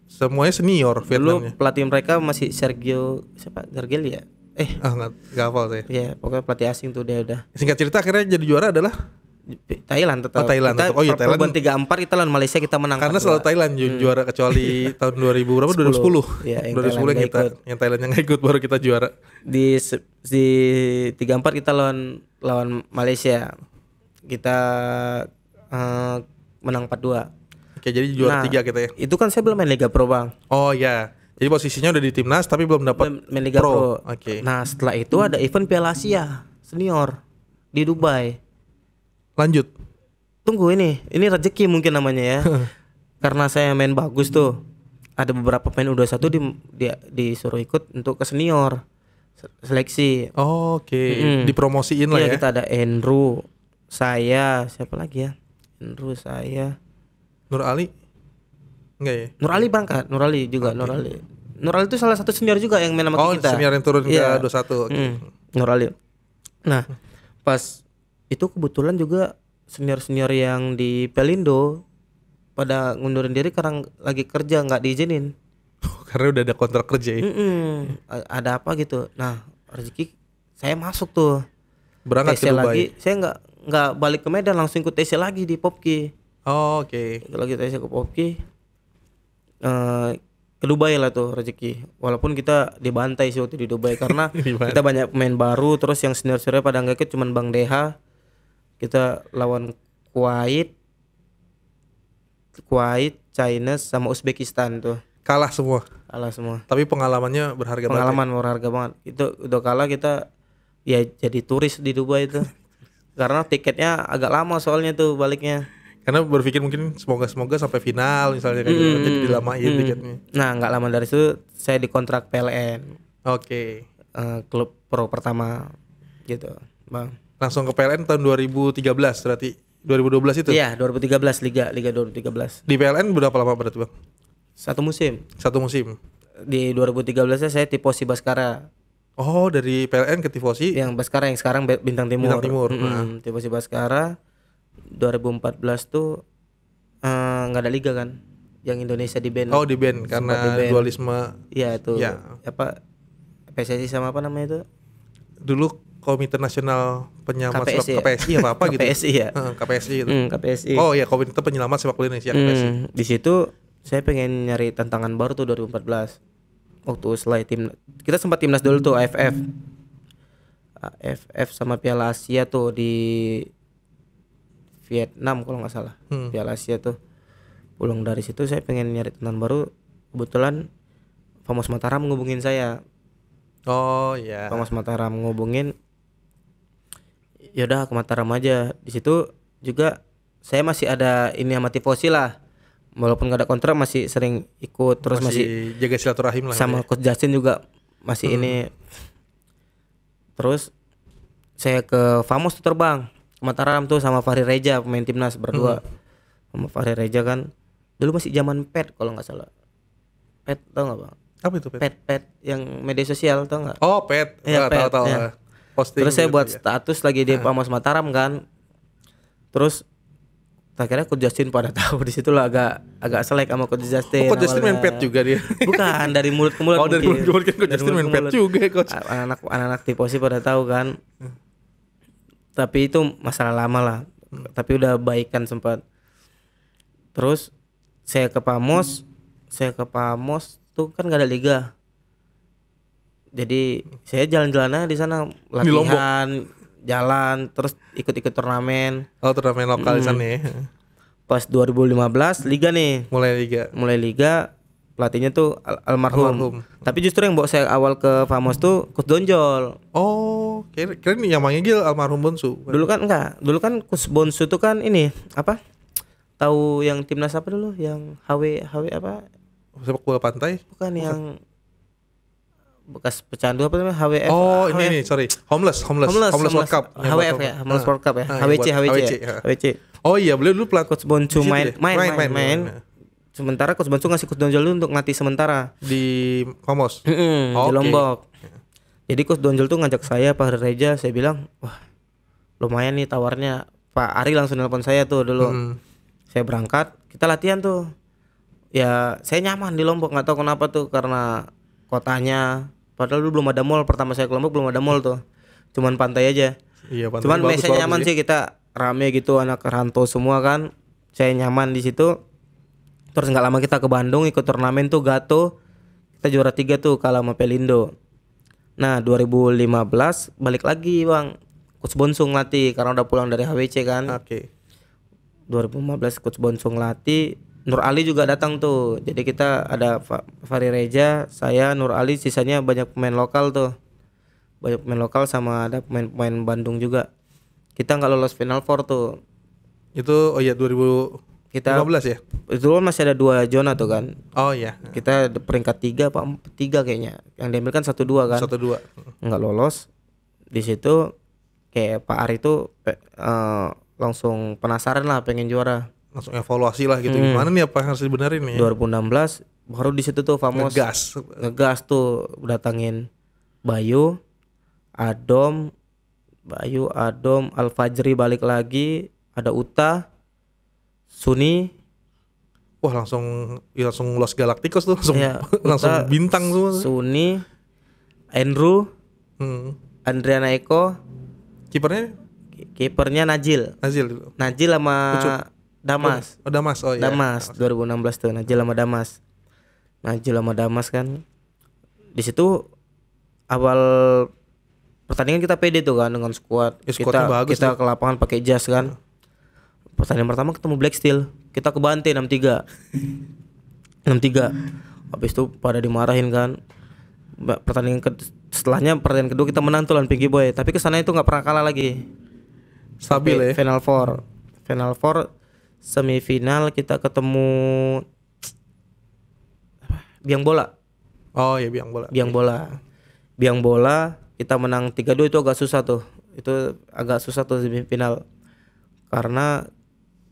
semuanya senior Dulu Vietnamnya. pelatih mereka masih Sergio siapa? Gargel ya? Nggak hafal saya. Ya pokoknya pelatih asing tuh dia udah. Singkat cerita akhirnya jadi juara adalah Thailand tetap. Oh, Thailand Kita tetap. Oh, iya, Thailand. perubahan 3-4 kita lawan Malaysia kita menang. karena 4-2. selalu Thailand juara kecuali tahun 2000 berapa? 2010. Iya, yang 2010 Thailand yang nggak kita ikut. yang Thailand yang nggak ikut baru kita juara. Di 3-4 kita lawan Malaysia. Kita menang 4-2. Oke, jadi juara Nah, 3 kita ya. Itu kan saya belum main Liga Pro, Bang. Oh ya. Jadi posisinya udah di timnas tapi belum dapat Belum main Liga Pro. Oke. Nah, setelah itu ada event Piala Asia senior di Dubai. Lanjut. Tunggu ini rezeki mungkin namanya ya. Karena saya main bagus tuh. Ada beberapa pemain U21 disuruh ikut untuk ke senior seleksi. Oh, oke. Dipromosiin lah Iya, ya. kita ada Andrew, saya, siapa lagi ya? Andrew, saya. Nur Ali? Enggak ya? Nur Ali berangkat, Nur Ali juga, Nur Ali. Nur Ali itu salah satu senior juga yang main sama Oh, kita. senior yang turun Iya. ke 21. Oke. Nur Ali. Nah, pas itu kebetulan juga senior-senior yang di Pelindo pada ngundurin diri karena lagi kerja nggak diizinin. Karena udah ada kontrak kerja ya. Ada apa gitu. Nah, rezeki saya masuk tuh. Berangkat ke TC Dubai. lagi, saya nggak balik ke Medan, langsung ikut TC lagi di Popki. Oh, oke. Lagi TC ke Popki. Ke Dubai lah tuh rezeki. Walaupun kita dibantai sih waktu di Dubai karena Dibantai. kita banyak pemain baru, terus yang senior-senior pada nggak ikut, cuman Bang Deha. Kita lawan Kuwait, China sama Uzbekistan tuh. Kalah semua. Kalah semua. Tapi pengalamannya berharga banget. Pengalaman berharga banget. Itu udah kalah kita ya jadi turis di Dubai itu. Karena tiketnya agak lama soalnya tuh baliknya. Karena berpikir mungkin semoga sampai final misalnya kayak gitu. Jadi dilamain tiketnya. Nah, nggak lama dari itu saya dikontrak PLN. Oke. Klub pro pertama gitu, Bang. Langsung ke PLN tahun 2013 berarti 2012 itu. Iya, 2013 Liga 2013. Di PLN berapa lama berarti Bang? Satu musim. Satu musim. Di 2013 saya Tifosi Baskara. Oh, dari PLN ke Tifosi. Yang Baskara yang sekarang Bintang Timur. Bintang Timur. Tifosi Baskara 2014 tuh nggak ada liga kan? Yang Indonesia di ban. Oh, di ban karena di ban. dualisme. Iya itu. Ya. Apa PSSI sama apa namanya itu? Dulu Komite Nasional Penyelamat KPSI Sepak KPSI apa gitu. KPSI ya. KPSI itu. KPSI. Oh iya, Komite Penyelamat Sepak Bola Indonesia KPSI. Di situ saya pengen nyari tantangan baru tuh 2014. Waktu setelah tim kita sempat timnas dulu tuh AFF sama Piala Asia tuh di Vietnam kalau nggak salah. Piala Asia tuh. Pulang dari situ saya pengen nyari tantangan baru. Kebetulan Famos Mataram ngubungin saya. Oh iya. Famos Mataram ngubungin. Yaudah ke Mataram aja. Di situ juga saya masih ada ini sama Tifosi lah. Walaupun gak ada kontrak masih sering ikut, terus masih jaga silaturahim lah. sama Coach Justin juga masih ini. Terus saya ke Famos tuh terbang ke Mataram tuh sama Fahri Reja, pemain timnas berdua. Sama Fahri Reja kan dulu masih zaman pet kalau nggak salah. Pet tau nggak Bang? Apa itu pet? Pet yang media sosial tau nggak? Oh pet. Iya, pet, tahu. ya. Posting. Terus saya gitu buat ya. status lagi di Famos Mataram kan. Terus akhirnya Coach Justin pada tahu, di situ lah agak selek sama Coach Justin. Coach Justin main pet juga dia. Bukan, dari mulut ke mulut. Oh, dari mulut ke mulut kan Coach Dari Justin mulut main ke pet mulut. juga Coach. Anak-anak Tifosi pada tahu kan. Tapi itu masalah lama lah. Tapi udah baikan sempat. Terus saya ke Pamos tuh kan gak ada liga. Jadi saya jalan-jalan aja di sana, latihan, jalan, terus ikut-ikut turnamen. Oh, turnamen lokal di sana ya. Pas 2015 liga nih. Mulai liga, pelatihnya tuh almarhum. Tapi justru yang bawa saya awal ke Famos tuh Coach Donjol. Oh, kira yang manggil almarhum Bonsu. Dulu kan enggak. Dulu kan Coach Bonsu tuh kan ini apa? Tahu yang timnas apa dulu? Yang HW apa? Sepak bola pantai? Bukan yang bekas pecandu apa namanya? HWF. Oh, HWF. ini sorry. Homeless World Cup. HWF ya, Homeless World Cup ya. HWC. Oh iya, beliau dulu pelatih Coach Bonsu main. main. Sementara Coach Bonsu ngasih Coach Donjol dulu untuk ngelatih sementara di Famos. di Lombok. Jadi Coach Donjol tuh ngajak saya Pak Reja, saya bilang, "Wah, lumayan nih tawarnya." Pak Ari langsung nelpon saya tuh dulu. Saya berangkat, kita latihan tuh. Ya, saya nyaman di Lombok, nggak tahu kenapa tuh, karena kotanya, padahal dulu belum ada mall. Pertama saya ke Lombok belum ada mall tuh. Cuman pantai aja. Iya, pantai. Cuman biasanya nyaman sih, kita rame gitu, anak rantau semua kan. Saya nyaman di situ. Terus nggak lama kita ke Bandung ikut turnamen tuh Gato. Kita juara 3 tuh kalah sama Pelindo. Nah 2015 balik lagi Bang, Coach Bonsu ngelatih karena udah pulang dari HWC kan. 2015 Coach Bonsu ngelatih, Nur Ali juga datang tuh. Jadi kita ada Fahri Reja, saya, Nur Ali, sisanya banyak pemain lokal tuh. Banyak pemain lokal sama ada pemain-pemain Bandung juga. Kita nggak lolos Final Four tuh. Itu 2015 ya? Itu kan masih ada 2 zona tuh kan. Oh iya. Kita peringkat 3 apa 3 kayaknya. Yang diambil kan 1-2 kan. 1-2. Nggak lolos. Di situ kayak Pak Ari tuh langsung penasaran lah, pengen juara. Langsung evaluasi lah gitu. Gimana nih, apa yang harus dibenerin nih? 2016 baru di situ tuh Famos ngegas tuh, datangin Bayu, Adom, Al-Fajri balik lagi, ada Uta, Suni. Wah, langsung Los Galacticos tuh, langsung Ya, langsung Uta, bintang semua. Suni, Andrew, Andriana Eko, kipernya Najil sama Damas. Damas. Oh iya. Damas 2016 tuh Najil sama Damas kan. Di situ awal pertandingan kita pede tuh kan dengan skuad. Kita ke lapangan pakai jas kan. Pertandingan pertama ketemu Black Steel, kita kebantai 6-3. Habis itu pada dimarahin kan. Setelahnya pertandingan kedua kita menang tuh lawan Pinky Boy, tapi kesana itu nggak pernah kalah lagi. Stabil ya. Final Four semifinal kita ketemu Biang Bola. Oh iya, Biang Bola. Biang Bola kita menang 3-2, itu agak susah tuh. Itu agak susah tuh semifinal. Karena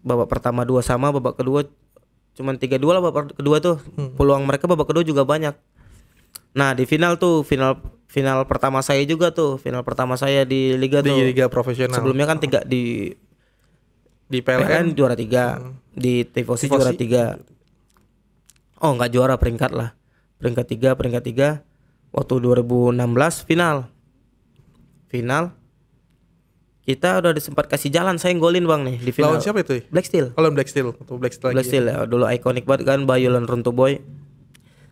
babak pertama 2 sama, babak kedua cuman 3-2 lah babak kedua tuh. Peluang mereka babak kedua juga banyak. Nah, di final tuh, final pertama saya juga tuh, final pertama saya di liga Di tuh. liga profesional. Sebelumnya kan 3 di PLN PLN juara 3, di Tifosi juara 3. Oh, enggak juara, peringkat lah. Peringkat 3. Waktu 2016 final. Kita udah sempat kasih jalan, saya golin Bang nih di final. Lawan siapa itu? Black Steel. Kalau Black Steel atau Black Steel lagi. Black Steel ya, dulu ikonik banget kan, Bayu lawan Runtu Boy.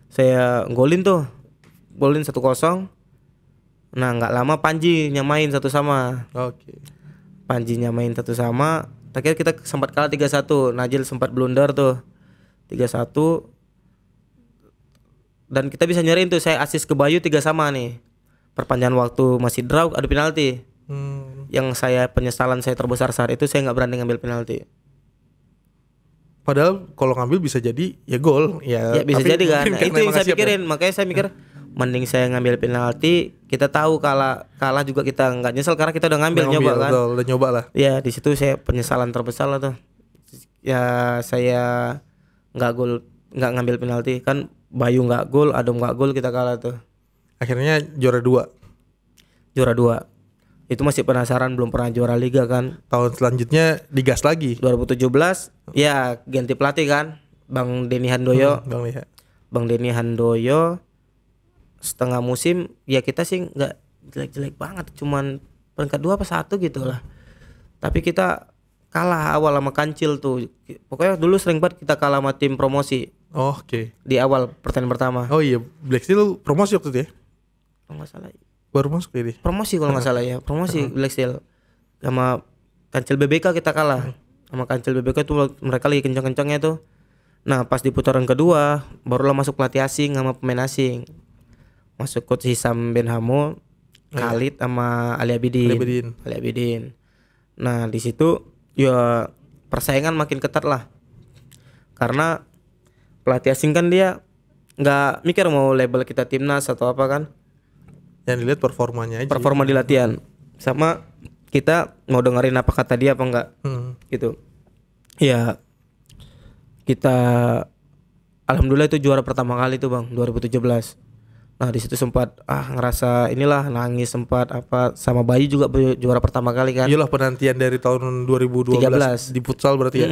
Saya golin tuh. Golin 1-0. Nah, enggak lama Panji nyamain 1 sama. Oke. Panji nyamain 1 sama. Terakhir kita sempat kalah 3-1. Najil sempat blunder tuh 3-1. Dan kita bisa nyariin tuh, saya assist ke Bayu 3 sama nih. Perpanjangan waktu masih draw, adu penalti. Yang saya penyesalan saya terbesar saat itu, saya nggak berani ngambil penalti. Padahal kalau ngambil bisa jadi ya gol. Ya bisa tapi jadi kan. mungkin Nah, karena itu yang emang saya nggak siap pikirin. Makanya saya mikir mending saya ngambil penalti. Kita tahu kalah juga kita nggak nyesel karena kita udah ngambil, nyoba kan. Betul, udah nyoba lah. Ya di situ saya penyesalan terbesar lah tuh. Ya saya nggak ngambil penalti kan. Bayu nggak gol, Adom nggak gol, kita kalah tuh. Akhirnya juara 2. Juara 2. Itu masih penasaran, belum pernah juara liga kan. Tahun selanjutnya digas lagi. 2017 ya ganti pelatih kan, Bang Denny Handoyo. Bang lihat. Bang Denny Handoyo setengah musim ya kita sih nggak jelek-jelek banget, cuman peringkat 2 apa 1 gitu lah. Tapi kita kalah awal sama Kancil tuh. Pokoknya dulu sering banget kita kalah sama tim promosi. Oh, oke. Di awal pertandingan pertama. Oh iya, Black Steel promosi waktu itu ya? Kalau nggak salah. Baru masuk ini. Promosi kalau nggak salah ya. Promosi Black Steel. Sama Kancil BBK kita kalah. Sama Kancil BBK tuh mereka lagi kencang-kencangnya tuh. Nah, pas di putaran kedua barulah masuk pelatih asing sama pemain asing. Masuk coach Hisam Ben Hamo, Khalid sama Ali Abidin. Nah, di situ ya persaingan makin ketat lah. Karena pelatih asing kan dia nggak mikir mau label kita timnas atau apa kan. Yang dilihat performanya aja. Performa di latihan. Sama kita mau dengerin apa kata dia apa enggak. Gitu. Ya kita alhamdulillah itu juara pertama kali tuh Bang, 2017. Nah, di situ sempat ngerasa inilah nangis sempat apa, sama Bayu juga juara pertama kali kan. Iyalah penantian dari tahun 2012 13. di futsal berarti ya.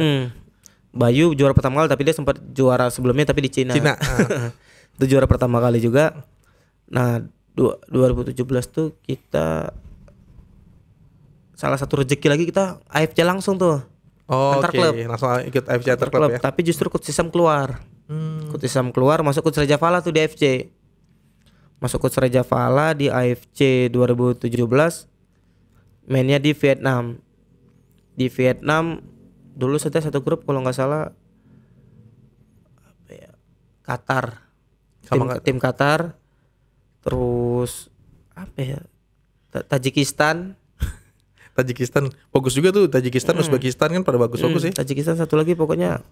Bayu juara pertama kali tapi dia sempat juara sebelumnya tapi di Cina. Itu juara pertama kali juga. Nah, 2017 tuh kita salah satu rezeki lagi kita AFC langsung tuh. Oh, antar oke. klub. Langsung ikut AFC antar klub ya. Tapi justru Coach Hisam keluar. Coach Hisam keluar, masuk Coach Raja Fala tuh di AFC. Masuk Coach Raja Fala di AFC 2017. Mainnya di Vietnam. Di Vietnam dulu saya satu grup kalau nggak salah apa ya, Qatar. Tim Qatar. Terus apa ya? Tajikistan bagus juga tuh. Tajikistan, Uzbekistan kan pada bagus-bagus sih. Tajikistan satu lagi pokoknya.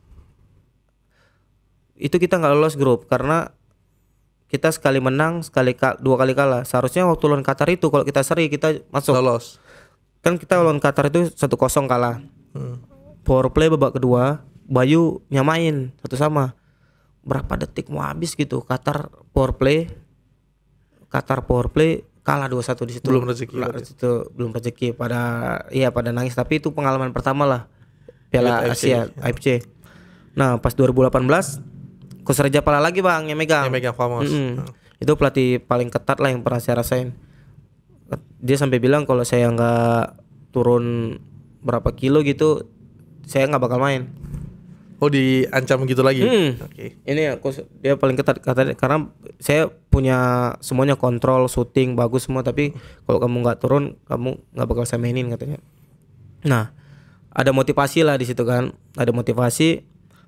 Itu kita nggak lolos grup karena kita sekali menang, dua kali kalah. Seharusnya waktu lawan Qatar itu kalau kita seri kita masuk. Lolos. Kan kita lawan Qatar itu 1-0 kalah. Power play babak kedua, Bayu nyamain 1 sama. Berapa detik mau habis gitu. Qatar power play kalah 2-1 di situ. Belum rezeki. Belum rezeki pada nangis, tapi itu pengalaman pertama lah Piala Asia AFC. Nah, pas 2018 Coach Raja Pala lagi Bang yang megang. Yang megang Famos. Itu pelatih paling ketat lah yang pernah saya rasain. Dia sampai bilang kalau saya nggak turun berapa kilo gitu, saya nggak bakal main. Oh, diancam gitu lagi. Oke. Ini dia paling ketat katanya karena saya punya semuanya, kontrol, syuting bagus semua, tapi kalau kamu nggak turun kamu nggak bakal saya mainin katanya. Nah, ada motivasi lah di situ kan, ada motivasi.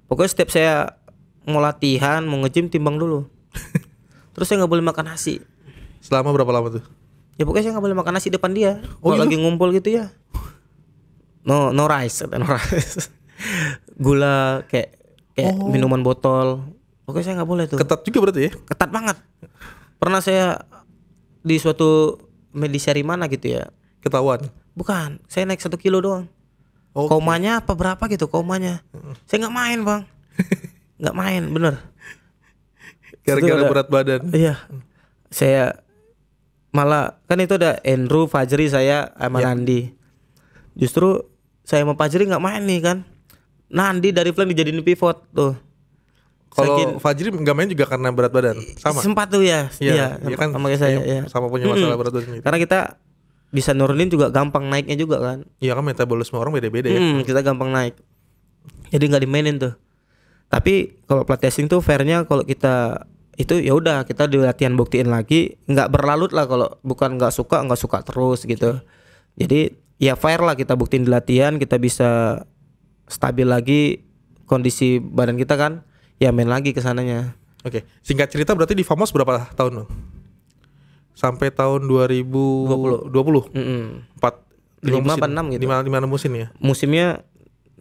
Pokoknya setiap saya mau latihan, mau nge-gym timbang dulu. Terus saya nggak boleh makan nasi. Selama berapa lama tuh? Ya pokoknya saya nggak boleh makan nasi depan dia. Kalau lagi ngumpul gitu ya. No rice, no rice. Gula kayak minuman botol. Pokoknya saya nggak boleh tuh. Ketat juga berarti ya? Ketat banget. Pernah saya di suatu medisari mana gitu ya. ketahuan. Bukan, saya naik 1 kilo doang. Oke. Komanya apa berapa gitu komanya. Saya nggak main bang. Nggak main bener. Gara-gara Itu ada- berat badan. Iya. Saya malah kan itu ada Andrew, Fajri, saya sama Ya. Nandi. Justru saya sama Fajri nggak main nih kan. Nandi dari Flan dijadiin pivot tuh. Kalau Fajri nggak main juga karena berat badan. Sama. Sempat tuh ya. Iya, Iya, iya kan. sama kayak saya iya, ya. Sama punya masalah berat badan gitu. Karena kita bisa nurunin juga gampang naiknya juga kan. Iya kan metabolisme orang beda-beda ya. Kita gampang naik. Jadi nggak dimainin tuh. Tapi kalau plat testing tuh fairnya kalau kita itu ya udah kita di latihan buktiin lagi, nggak berlarut lah kalau bukan nggak suka terus gitu. Jadi ya fair lah kita buktiin di latihan, kita bisa stabil lagi kondisi badan kita kan, ya main lagi ke sananya. Oke, singkat cerita berarti di Famos berapa tahun lo? Sampai tahun 2020. 4 5 apa 6 gitu. 5 musim ya. Musimnya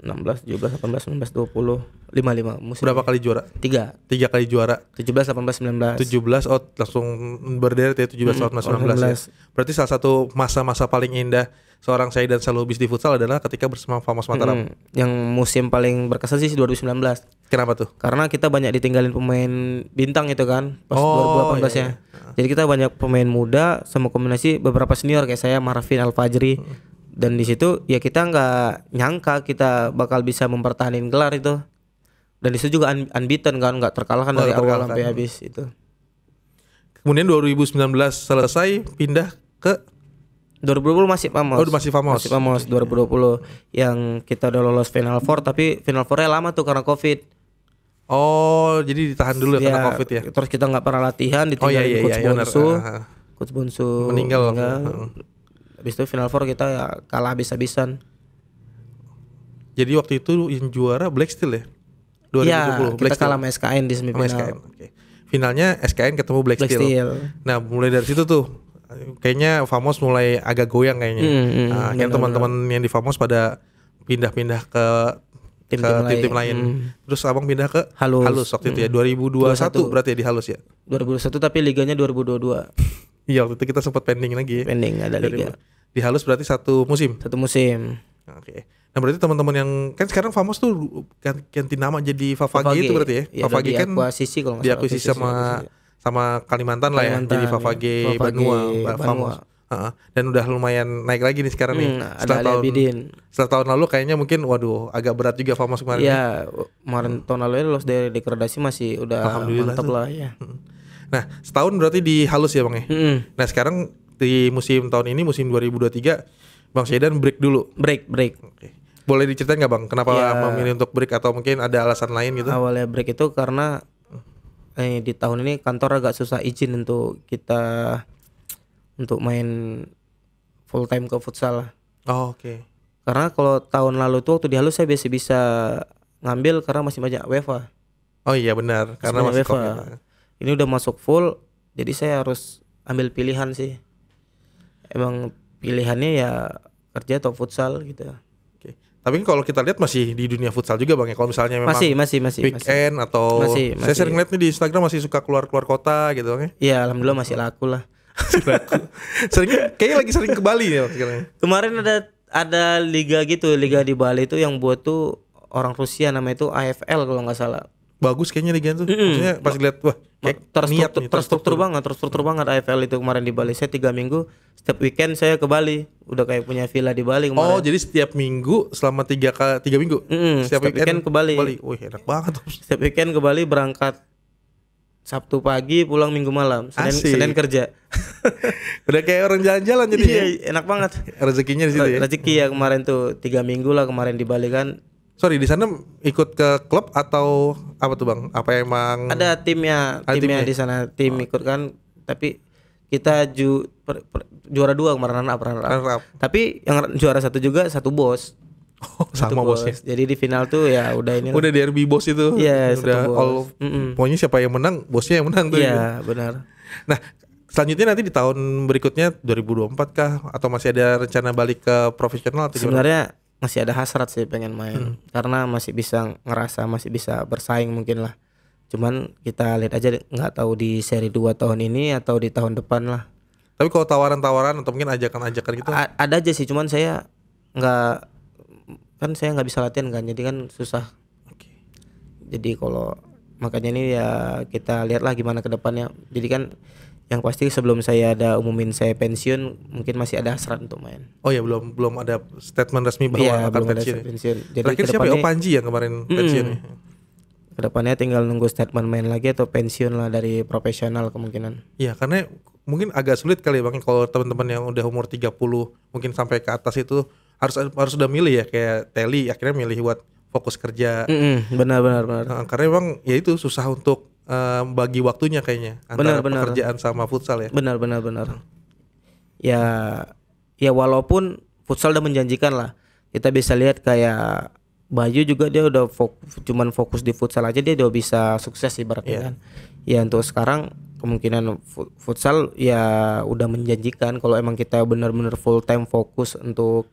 16, 17, 18, 19, 20, 55 musim. Berapa kali juara? 3, 3 kali juara. 17, 18, 19. 17 langsung berderet ya 17 18 19 ya. Berarti salah satu masa-masa paling indah seorang Saidan Salubis di futsal adalah ketika bersama Famos Mataram. Yang musim paling berkesan sih 2019. Kenapa tuh? Karena kita banyak ditinggalin pemain bintang itu kan pas Oh, 2018 ya. Jadi kita banyak pemain muda sama kombinasi beberapa senior kayak saya Marvin Al-Fajri. Dan di situ ya kita nggak nyangka kita bakal bisa mempertahankan gelar itu. Dan di situ juga unbeaten kan, nggak terkalahkan dari awal terkalahkan. sampai habis itu. Kemudian 2019 selesai pindah ke 2020 masih Famos. Oh, masih Famos. Masih Famos 2020 yang kita udah lolos Final Four tapi Final Four-nya lama tuh karena Covid. Oh, jadi ditahan dulu ya karena Covid ya. Terus kita nggak pernah latihan, ditinggalin iya, Coach iya, benar. Bonsu. Coach Bonsu Meninggal. Habis itu Final Four kita ya kalah habis-habisan. Jadi waktu itu yang juara Black Steel ya? 2020 Iya, Black kita kalah sama SKN di Sama semifinal. SKN. Oke. Finalnya SKN ketemu Black, Black Steel. Steel. Nah, mulai dari situ tuh kayaknya Famos mulai agak goyang kayaknya. Nah, akhirnya teman-teman yang di Famos pada pindah-pindah ke tim-tim lain. Terus abang pindah ke Halus. waktu itu ya 2021 berarti ya di Halus ya. 2021 tapi liganya 2022. Iya, waktu itu kita sempat pending lagi ya. Pending ada liga. Di Halus berarti satu musim. Satu musim. Oke. Nah, berarti teman-teman yang kan sekarang Famos tuh ganti nama jadi Favage itu berarti ya. Iya, Favage kan diakuisisi kalau nggak salah. diakuisisi sama Kalimantan lah ya. Jadi Favage Banua, Famos. Dan udah lumayan naik lagi nih sekarang nih. Ada Abidin. Setelah tahun lalu kayaknya mungkin waduh agak berat juga Famos kemarin. Iya, kemarin tahun lalu lolos dari degradasi masih udah mantap tuh. lah ya. Nah, setahun berarti di Halus ya, Bang ya. Nah, sekarang di musim tahun ini musim 2023 Bang Saidan break dulu. Break. Oke. Boleh diceritain nggak Bang, kenapa memilih untuk break atau mungkin ada alasan lain gitu? Awalnya break itu karena di tahun ini kantor agak susah izin untuk kita untuk main full time ke futsal. Oh, oke. Karena kalau tahun lalu tuh waktu di Halus saya biasa bisa ngambil karena masih banyak UEFA. Oh iya benar, karena masih UEFA. COVID. Ini udah masuk full, jadi saya harus ambil pilihan sih. Emang pilihannya ya kerja atau futsal gitu. Oke. Tapi kalau kita lihat masih di dunia futsal juga Bang ya. Kalau misalnya memang Masih weekend atau Masih. saya sering lihat nih di Instagram masih suka keluar kota gitu Bang ya. Iya, alhamdulillah masih laku lah. Kayaknya lagi sering ke Bali ya sekarang. Kemarin ada liga gitu, liga di Bali itu yang buat tuh orang Rusia namanya itu AFL kalau nggak salah. Bagus kayaknya liga itu. Maksudnya pas lihat wah kayak niat nih, terstruktur banget AFL itu kemarin di Bali. Saya 3 minggu setiap weekend saya ke Bali. Udah kayak punya villa di Bali kemarin. Oh, jadi setiap minggu selama 3 minggu. Setiap weekend ke Bali. Wih, enak banget. Setiap weekend ke Bali berangkat Sabtu pagi pulang Minggu malam. Senin kerja. Udah kayak orang jalan-jalan jadi. Iya, enak banget. Rezekinya di situ ya. Rezeki ya kemarin tuh 3 minggu lah kemarin di Bali kan. Sorry, di sana ikut ke klub atau apa tuh Bang? Apa emang Ada timnya di sana ikut kan. Tapi kita juara 2 kemarin runner up. Tapi yang juara 1 juga satu bos. Oh, sama bosnya. Jadi di final tuh ya udah ini. Udah derby bos itu. Iya, udah satu all. bos. Pokoknya siapa yang menang, bosnya yang menang tuh. Iya, benar. Nah, selanjutnya nanti di tahun berikutnya 2024 kah atau masih ada rencana balik ke profesional atau gimana? Sebenarnya masih ada hasrat sih pengen main karena masih bisa ngerasa masih bisa bersaing mungkin lah. Cuman kita lihat aja nggak tahu di seri 2 tahun ini atau di tahun depan lah. Tapi kalau tawaran-tawaran atau mungkin ajakan-ajakan gitu, Ada aja sih, cuman saya nggak bisa latihan kan, jadi kan susah. oke. Jadi kalau makanya ini ya kita lihatlah gimana ke depannya. Jadi kan yang pasti sebelum saya ada umumin saya pensiun, mungkin masih ada hasrat untuk main. Oh ya, belum ada statement resmi bahwa Iya, akan belum ada pensiun. pensiun. Jadi Terakhir siapa ya? Opanji yang kemarin pensiun ya? kedepannya tinggal nunggu statement main lagi atau pensiun lah dari profesional kemungkinan. Iya, karena mungkin agak sulit kali ya Bang kalau teman-teman yang udah umur 30 mungkin sampai ke atas itu harus udah milih ya, kayak Telly akhirnya milih buat fokus kerja. Benar. Karena emang ya itu susah untuk bagi waktunya kayaknya antara Benar. pekerjaan sama futsal ya. Benar. Ya, ya walaupun futsal udah menjanjikan lah. Kita bisa lihat kayak Bayu juga dia udah cuman fokus di futsal aja dia udah bisa sukses ibaratnya kan. Ya untuk sekarang kemungkinan futsal ya udah menjanjikan kalau emang kita benar-benar full time fokus untuk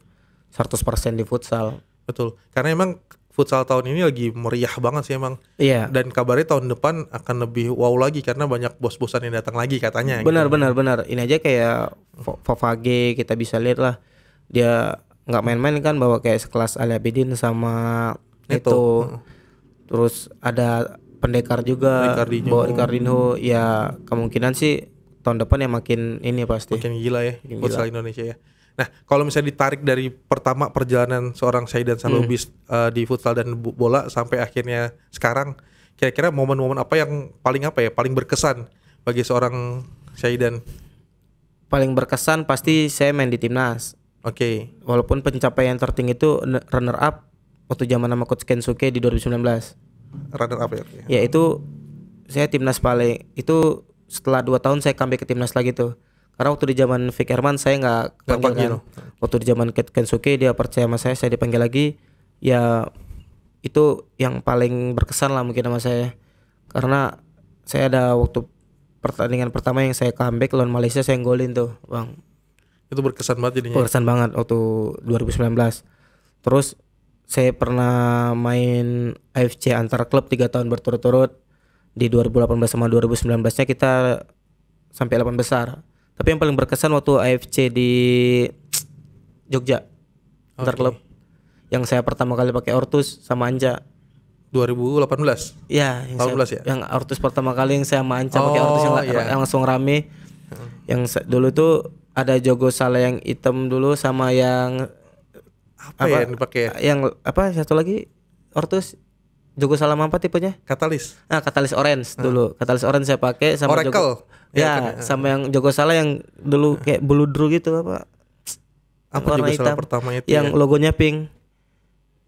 100% di futsal. Betul. Karena emang futsal tahun ini lagi meriah banget sih emang. Iya. Dan kabarnya tahun depan akan lebih wow lagi karena banyak bos-bosan yang datang lagi katanya. Benar. gitu. Ini aja kayak Fafage kita bisa lihat lah. Dia nggak main-main kan, bawa kayak sekelas Ali Abidin sama itu. Terus ada Pendekar juga, bawa Ricardinho. Ya kemungkinan sih tahun depan ya makin ini pasti. Makin gila ya futsal Indonesia ya. Nah, kalau misalnya ditarik dari pertama perjalanan seorang Syahdan Salubis di futsal dan bola sampai akhirnya sekarang, kira-kira momen-momen apa yang paling berkesan bagi seorang Syahdan? Paling berkesan pasti saya main di timnas. Oke. Walaupun pencapaian tertinggi itu runner up waktu zaman nama Coach Kensuke di 2019. Runner up ya. Okay. Ya itu saya timnas paling itu setelah 2 tahun saya comeback ke timnas lagi tuh. Karena waktu di zaman Vic Herman saya nggak panggil kan. Waktu di zaman Kensuke dia percaya sama saya dipanggil lagi. Ya itu yang paling berkesan lah mungkin sama saya. Karena saya ada waktu pertandingan pertama yang saya comeback lawan Malaysia saya golin tuh, Bang. Itu berkesan banget jadinya. Berkesan banget waktu 2019. Terus saya pernah main AFC antar klub 3 tahun berturut-turut. Di 2018 sama 2019-nya kita sampai 8 besar. Tapi yang paling berkesan waktu AFC di Jogja antar klub. Yang saya pertama kali pakai Ortus sama Anca. 2018. Ya, yang Ortus pertama kali yang saya sama Anca pakai Ortus yang langsung rame. Yang dulu tuh ada Jogo Sala yang hitam dulu sama yang apa yang dipakai? Yang apa satu lagi Ortus Jogo Sala apa tipenya? Katalis. Katalis orange dulu. Katalis orange saya pakai sama Oracle. Jogo. Ya, sama yang Jogo Sala yang dulu kayak bludru gitu apa? Apa Jogo Sala pertama itu? Yang logonya pink.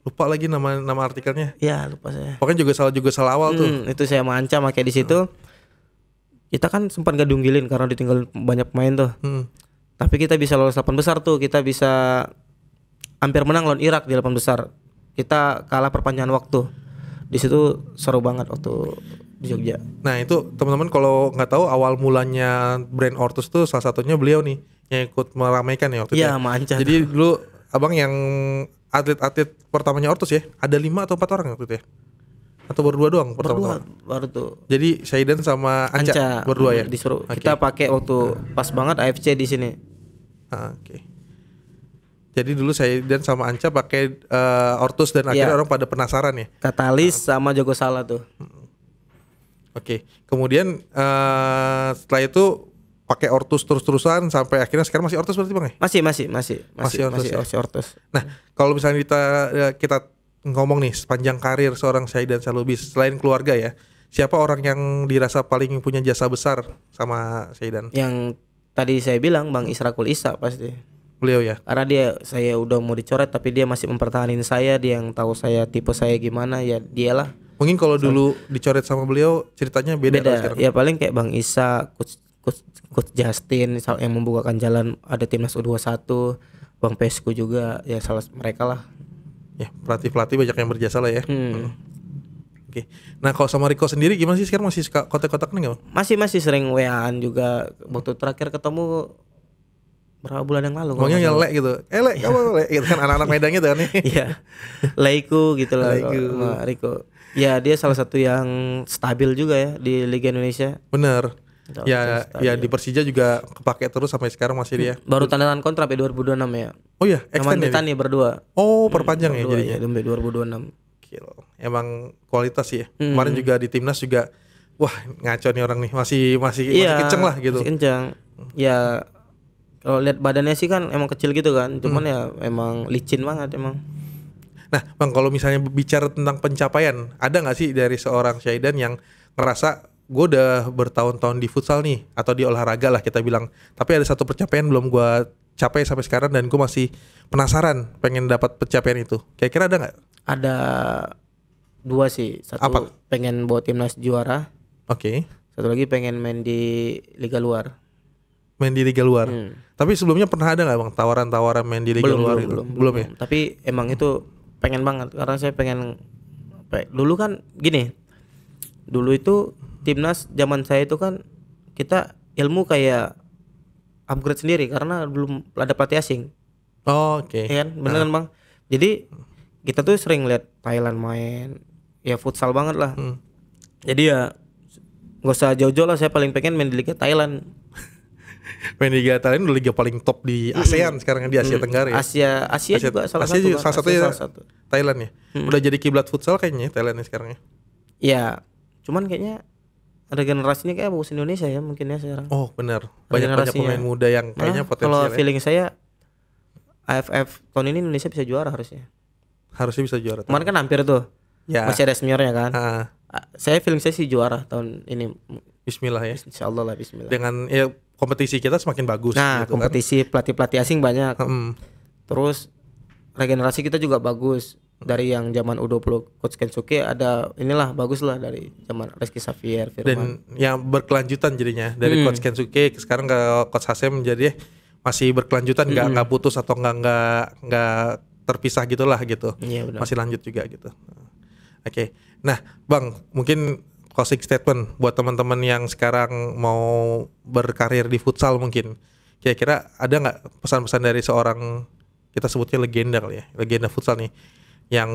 Lupa lagi nama artikelnya. Ya, lupa saya. Pokoknya Jogo Sala awal tuh. Itu saya manca pakai di situ. Kita kan sempat gak diunggilin karena ditinggal banyak pemain tuh. Tapi kita bisa lolos 8 besar tuh. Kita bisa hampir menang lawan Irak di 8 besar. Kita kalah perpanjangan waktu. Di situ seru banget waktu di Jogja. Nah itu teman-teman kalau nggak tahu awal mulanya brand Ortus tuh salah satunya beliau nih yang ikut meramaikan ya waktu itu. Iya, manca. Jadi dulu abang yang atlet pertamanya Ortus ya, ada 5 atau 4 orang waktu itu ya? Atau berdua doang pertama? Baru tuh. Jadi Syahdan sama Anca berdua ya? Disuruh. Kita pakai waktu pas banget AFC di sini. Oke. Jadi dulu Syahdan sama Anca pakai Ortus dan akhirnya orang pada penasaran ya. Katalis sama Jogo Sala tuh. Oke. Kemudian setelah itu pakai Ortus terus-terusan sampai akhirnya sekarang masih Ortus berarti Bang ya? Masih Ortus. Nah, kalau misalnya kita ngomong nih sepanjang karir seorang Syahdan Salubis selain keluarga ya, siapa orang yang dirasa paling punya jasa besar sama Syahdan? Yang tadi saya bilang Bang Israkul Isa pasti. Beliau ya. Karena saya udah mau dicoret tapi dia masih mempertahankan saya, dia yang tahu saya tipe saya gimana ya dialah. Mungkin kalau dulu dicoret sama beliau ceritanya beda. Ya paling kayak Bang Isa, Coach Justin yang membukakan jalan, ada timnas U21, Bang Pesku juga ya salah mereka lah. Ya pelatih banyak yang berjasa lah ya. Oke. Nah kalau sama Riko sendiri gimana sih sekarang masih suka kontak-kontak nih nggak? Masih sering WA-an juga. Waktu terakhir ketemu berapa bulan yang lalu. Ngomongnya yang lek gitu. Lek kamu lek gitu kan anak-anak Medan gitu kan nih. Iya. Leiku gitu lah sama Riko. Ya dia salah satu yang stabil juga ya di Liga Indonesia. Bener. Ya, ya di Persija juga kepake terus sampai sekarang masih dia. Baru tanda tangan kontrak ya 2026 ya. Oh iya, Sama extend ya. Tani berdua. Oh, perpanjang ya Berdua jadinya. ya sampai 2026. Gila. Emang kualitas sih ya. Kemarin juga di timnas juga, wah ngaco nih orang nih, masih kenceng lah gitu. Masih kenceng. Ya kalau lihat badannya sih kan emang kecil gitu kan. Cuman ya emang licin banget emang. Nah, Bang, kalau misalnya bicara tentang pencapaian, ada nggak sih dari seorang Syaidan yang ngerasa gue udah bertahun-tahun di futsal nih atau di olahraga lah kita bilang, tapi ada satu pencapaian belum gue capai sampai sekarang dan gue masih penasaran pengen dapat pencapaian itu. Kira-kira ada nggak? Ada 2 sih. Satu Apa? pengen bawa timnas juara. Oke. Satu lagi pengen main di liga luar. Main di liga luar. Tapi sebelumnya pernah ada nggak Bang tawaran-tawaran main di liga luar gitu? Belum ya? Tapi emang itu pengen banget karena saya pengen dulu kan gini. Dulu itu timnas zaman saya itu kan kita ilmu kayak upgrade sendiri karena belum ada pelatih asing. Oh, oke. Ya kan? Bener kan, Bang? Jadi kita tuh sering lihat Thailand main, ya futsal banget lah. Jadi ya nggak usah jauh-jauh lah, saya paling pengen main di Liga Thailand. Main di Liga Thailand udah liga paling top di ASEAN sekarang, di Asia Tenggara ya. Asia juga salah Asia satu. juga Bang. salah satu Asia ya, salah satu. Thailand ya. Udah jadi kiblat futsal kayaknya Thailand sekarang ya. Ya, cuman kayaknya regenerasinya kayak bagus Indonesia ya mungkin ya sekarang. Oh benar, banyak Regenerasinya. pemain muda yang kayaknya potensial. Kalau feeling saya AFF tahun ini Indonesia bisa juara harusnya. Harusnya bisa juara. Kemarin kan hampir tuh. Ya. Masih ada seniornya kan. Ah, Saya feeling saya sih juara tahun ini. Bismillah ya. Insyaallah lah bismillah. Dengan ya kompetisi kita semakin bagus. Nah, gitu kompetisi pelatih-pelatih asing banyak. kan. Terus regenerasi kita juga bagus. Dari yang zaman U20 Coach Kensuke ada inilah bagus lah dari zaman Rizky Xavier, Firman. Dan yang berkelanjutan jadinya dari Coach Kensuke sekarang ke Coach Hasem, jadi masih berkelanjutan, nggak putus atau nggak terpisah gitulah gitu. Iya, benar. Masih lanjut juga gitu. Oke. Nah, Bang, mungkin closing statement buat teman-teman yang sekarang mau berkarir di futsal mungkin. Kira-kira ada nggak pesan-pesan dari seorang, kita sebutnya legenda kali ya, legenda futsal nih, yang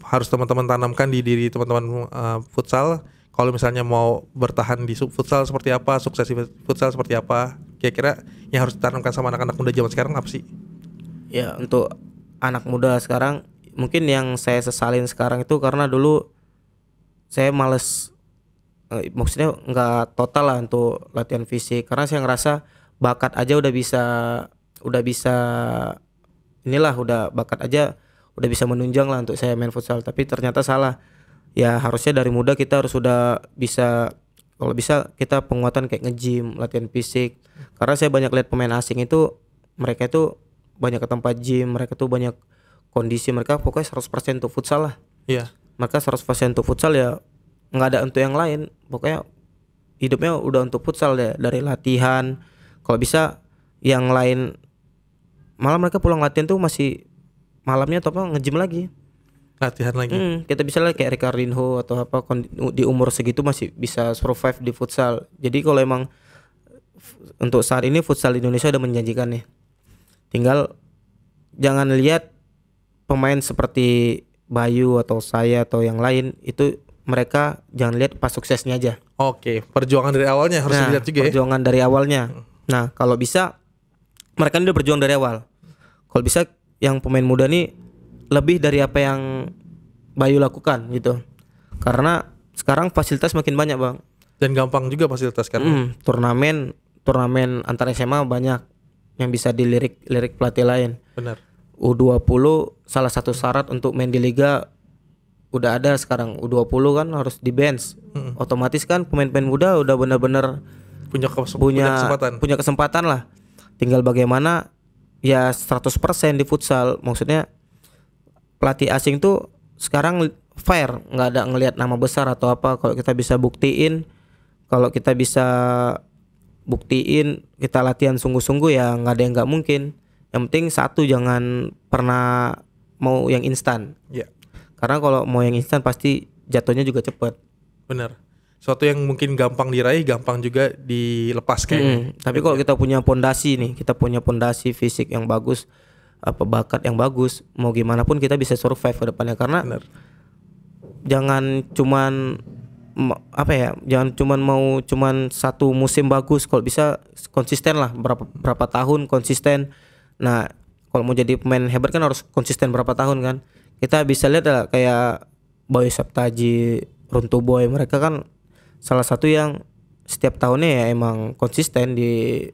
harus teman-teman tanamkan di diri teman-teman futsal kalau misalnya mau bertahan di futsal seperti apa, sukses di futsal seperti apa, kira-kira yang harus ditanamkan sama anak-anak muda zaman sekarang apa sih? Ya, untuk anak muda sekarang mungkin yang saya sesalin sekarang itu karena dulu saya males, maksudnya nggak total lah untuk latihan fisik karena saya ngerasa bakat aja udah bisa inilah, udah bakat aja udah bisa menunjang lah untuk saya main futsal, tapi ternyata salah. Ya harusnya dari muda kita harus sudah bisa, kalau bisa kita penguatan kayak nge-gym, latihan fisik. Karena saya banyak lihat pemain asing itu, mereka itu banyak ke tempat gym, mereka tuh banyak kondisi, mereka pokoknya 100% untuk futsal lah. Iya. Mereka 100% untuk futsal, ya nggak ada untuk yang lain. Pokoknya hidupnya udah untuk futsal ya, dari latihan. Kalau bisa yang lain, malah mereka pulang latihan tuh masih malamnya atau apa nge-gym lagi. Latihan lagi. Kita bisa lah kayak Ricardinho atau apa di umur segitu masih bisa survive di futsal. Jadi kalau emang untuk saat ini futsal di Indonesia udah menjanjikan nih. Tinggal jangan lihat pemain seperti Bayu atau saya atau yang lain itu, mereka jangan lihat pas suksesnya aja. Oke, perjuangan dari awalnya harus dilihat juga ya. Perjuangan dari awalnya. Nah, kalau bisa mereka ini udah berjuang dari awal. Kalau bisa yang pemain muda nih lebih dari apa yang Bayu lakukan gitu. Karena sekarang fasilitas makin banyak, Bang. Dan gampang juga fasilitas kan. Turnamen antar SMA banyak yang bisa dilirik pelatih lain. Benar. U20 salah satu syarat untuk main di liga udah ada sekarang. U20 kan harus di bench. Otomatis kan pemain-pemain muda udah benar-benar punya kesempatan lah. Tinggal bagaimana ya 100% di futsal. Maksudnya pelatih asing tuh sekarang fair, nggak ada ngelihat nama besar atau apa. Kalau kita bisa buktiin, kita latihan sungguh-sungguh, ya nggak ada yang nggak mungkin. Yang penting satu, jangan pernah mau yang instan. Iya. Karena kalau mau yang instan pasti jatuhnya juga cepat. Benar. Suatu yang mungkin gampang diraih, gampang juga dilepas kayaknya. Tapi kalau kita punya pondasi nih, kita punya pondasi fisik yang bagus, apa bakat yang bagus, mau gimana pun kita bisa survive ke depannya. Karena Benar. jangan cuman apa ya, jangan cuman satu musim bagus, kalau bisa konsisten lah, berapa tahun konsisten. Nah kalau mau jadi pemain hebat kan harus konsisten berapa tahun kan. Kita bisa lihat lah kayak Bayu Saptaji, Runtuh Boy, mereka kan salah satu yang setiap tahunnya ya emang konsisten di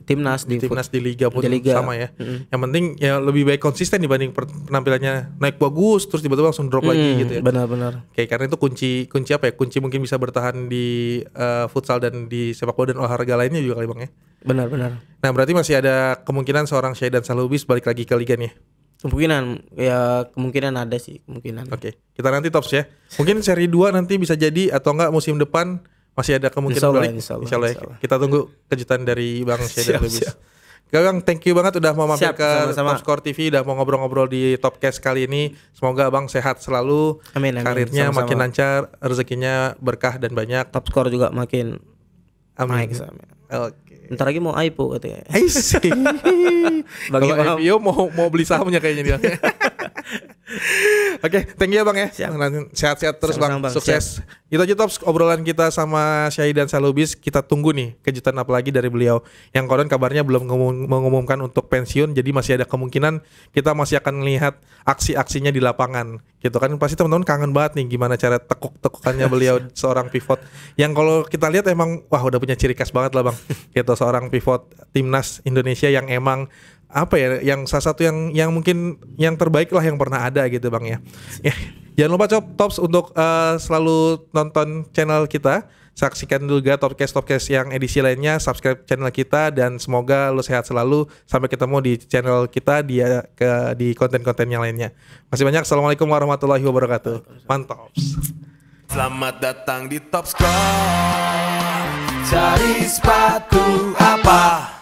timnas, di liga pun sama ya. Yang penting ya lebih baik konsisten dibanding penampilannya naik bagus terus tiba-tiba langsung drop lagi gitu ya. Benar-benar. Kayak karena itu kunci apa ya? Kunci mungkin bisa bertahan di futsal dan di sepak bola dan olahraga lainnya juga kali Bang ya. Benar-benar. Nah, berarti masih ada kemungkinan seorang Syahidan Salubis balik lagi ke liganya. Kemungkinan ada sih, kemungkinan. Oke. Kita nanti tops ya. Mungkin seri 2 nanti bisa jadi atau enggak musim depan masih ada kemungkinan balik. Insyaallah. Kita tunggu kejutan dari Bang Syahidan Salubis. Bang, thank you banget udah mau mampir ke Top Score TV, udah mau ngobrol-ngobrol di Topcast kali ini. Semoga Bang sehat selalu. Amin. Karirnya Sama-sama. makin lancar, rezekinya berkah dan banyak. Top Score juga makin Amin. naik. Oke. Ntar lagi mau IPO katanya. Kalau IPO mau beli sahamnya kayaknya dia. Oke, thank you ya Bang ya. Sehat-sehat terus Bang. Sama-sama, Bang. Sukses. Itu aja Tops obrolan kita sama Syahidan Salubis. Kita tunggu nih kejutan apa lagi dari beliau. Yang konon kabarnya belum mengumumkan untuk pensiun, jadi masih ada kemungkinan kita masih akan melihat aksi-aksinya di lapangan. Gitu kan pasti teman-teman kangen banget nih gimana cara tekuk-tekukannya beliau seorang pivot. Yang kalau kita lihat emang wah udah punya ciri khas banget lah Bang. Gitu seorang pivot timnas Indonesia yang emang apa ya, yang salah satu yang mungkin yang terbaik lah yang pernah ada gitu Bang ya. Jangan lupa Tops untuk selalu nonton channel kita, saksikan juga Topcast yang edisi lainnya, subscribe channel kita dan semoga lo sehat selalu. Sampai ketemu di channel kita di konten-konten yang lainnya. Masih banyak. Assalamualaikum warahmatullahi wabarakatuh. Mantap. Selamat datang di Top Score. Cari sepatu apa?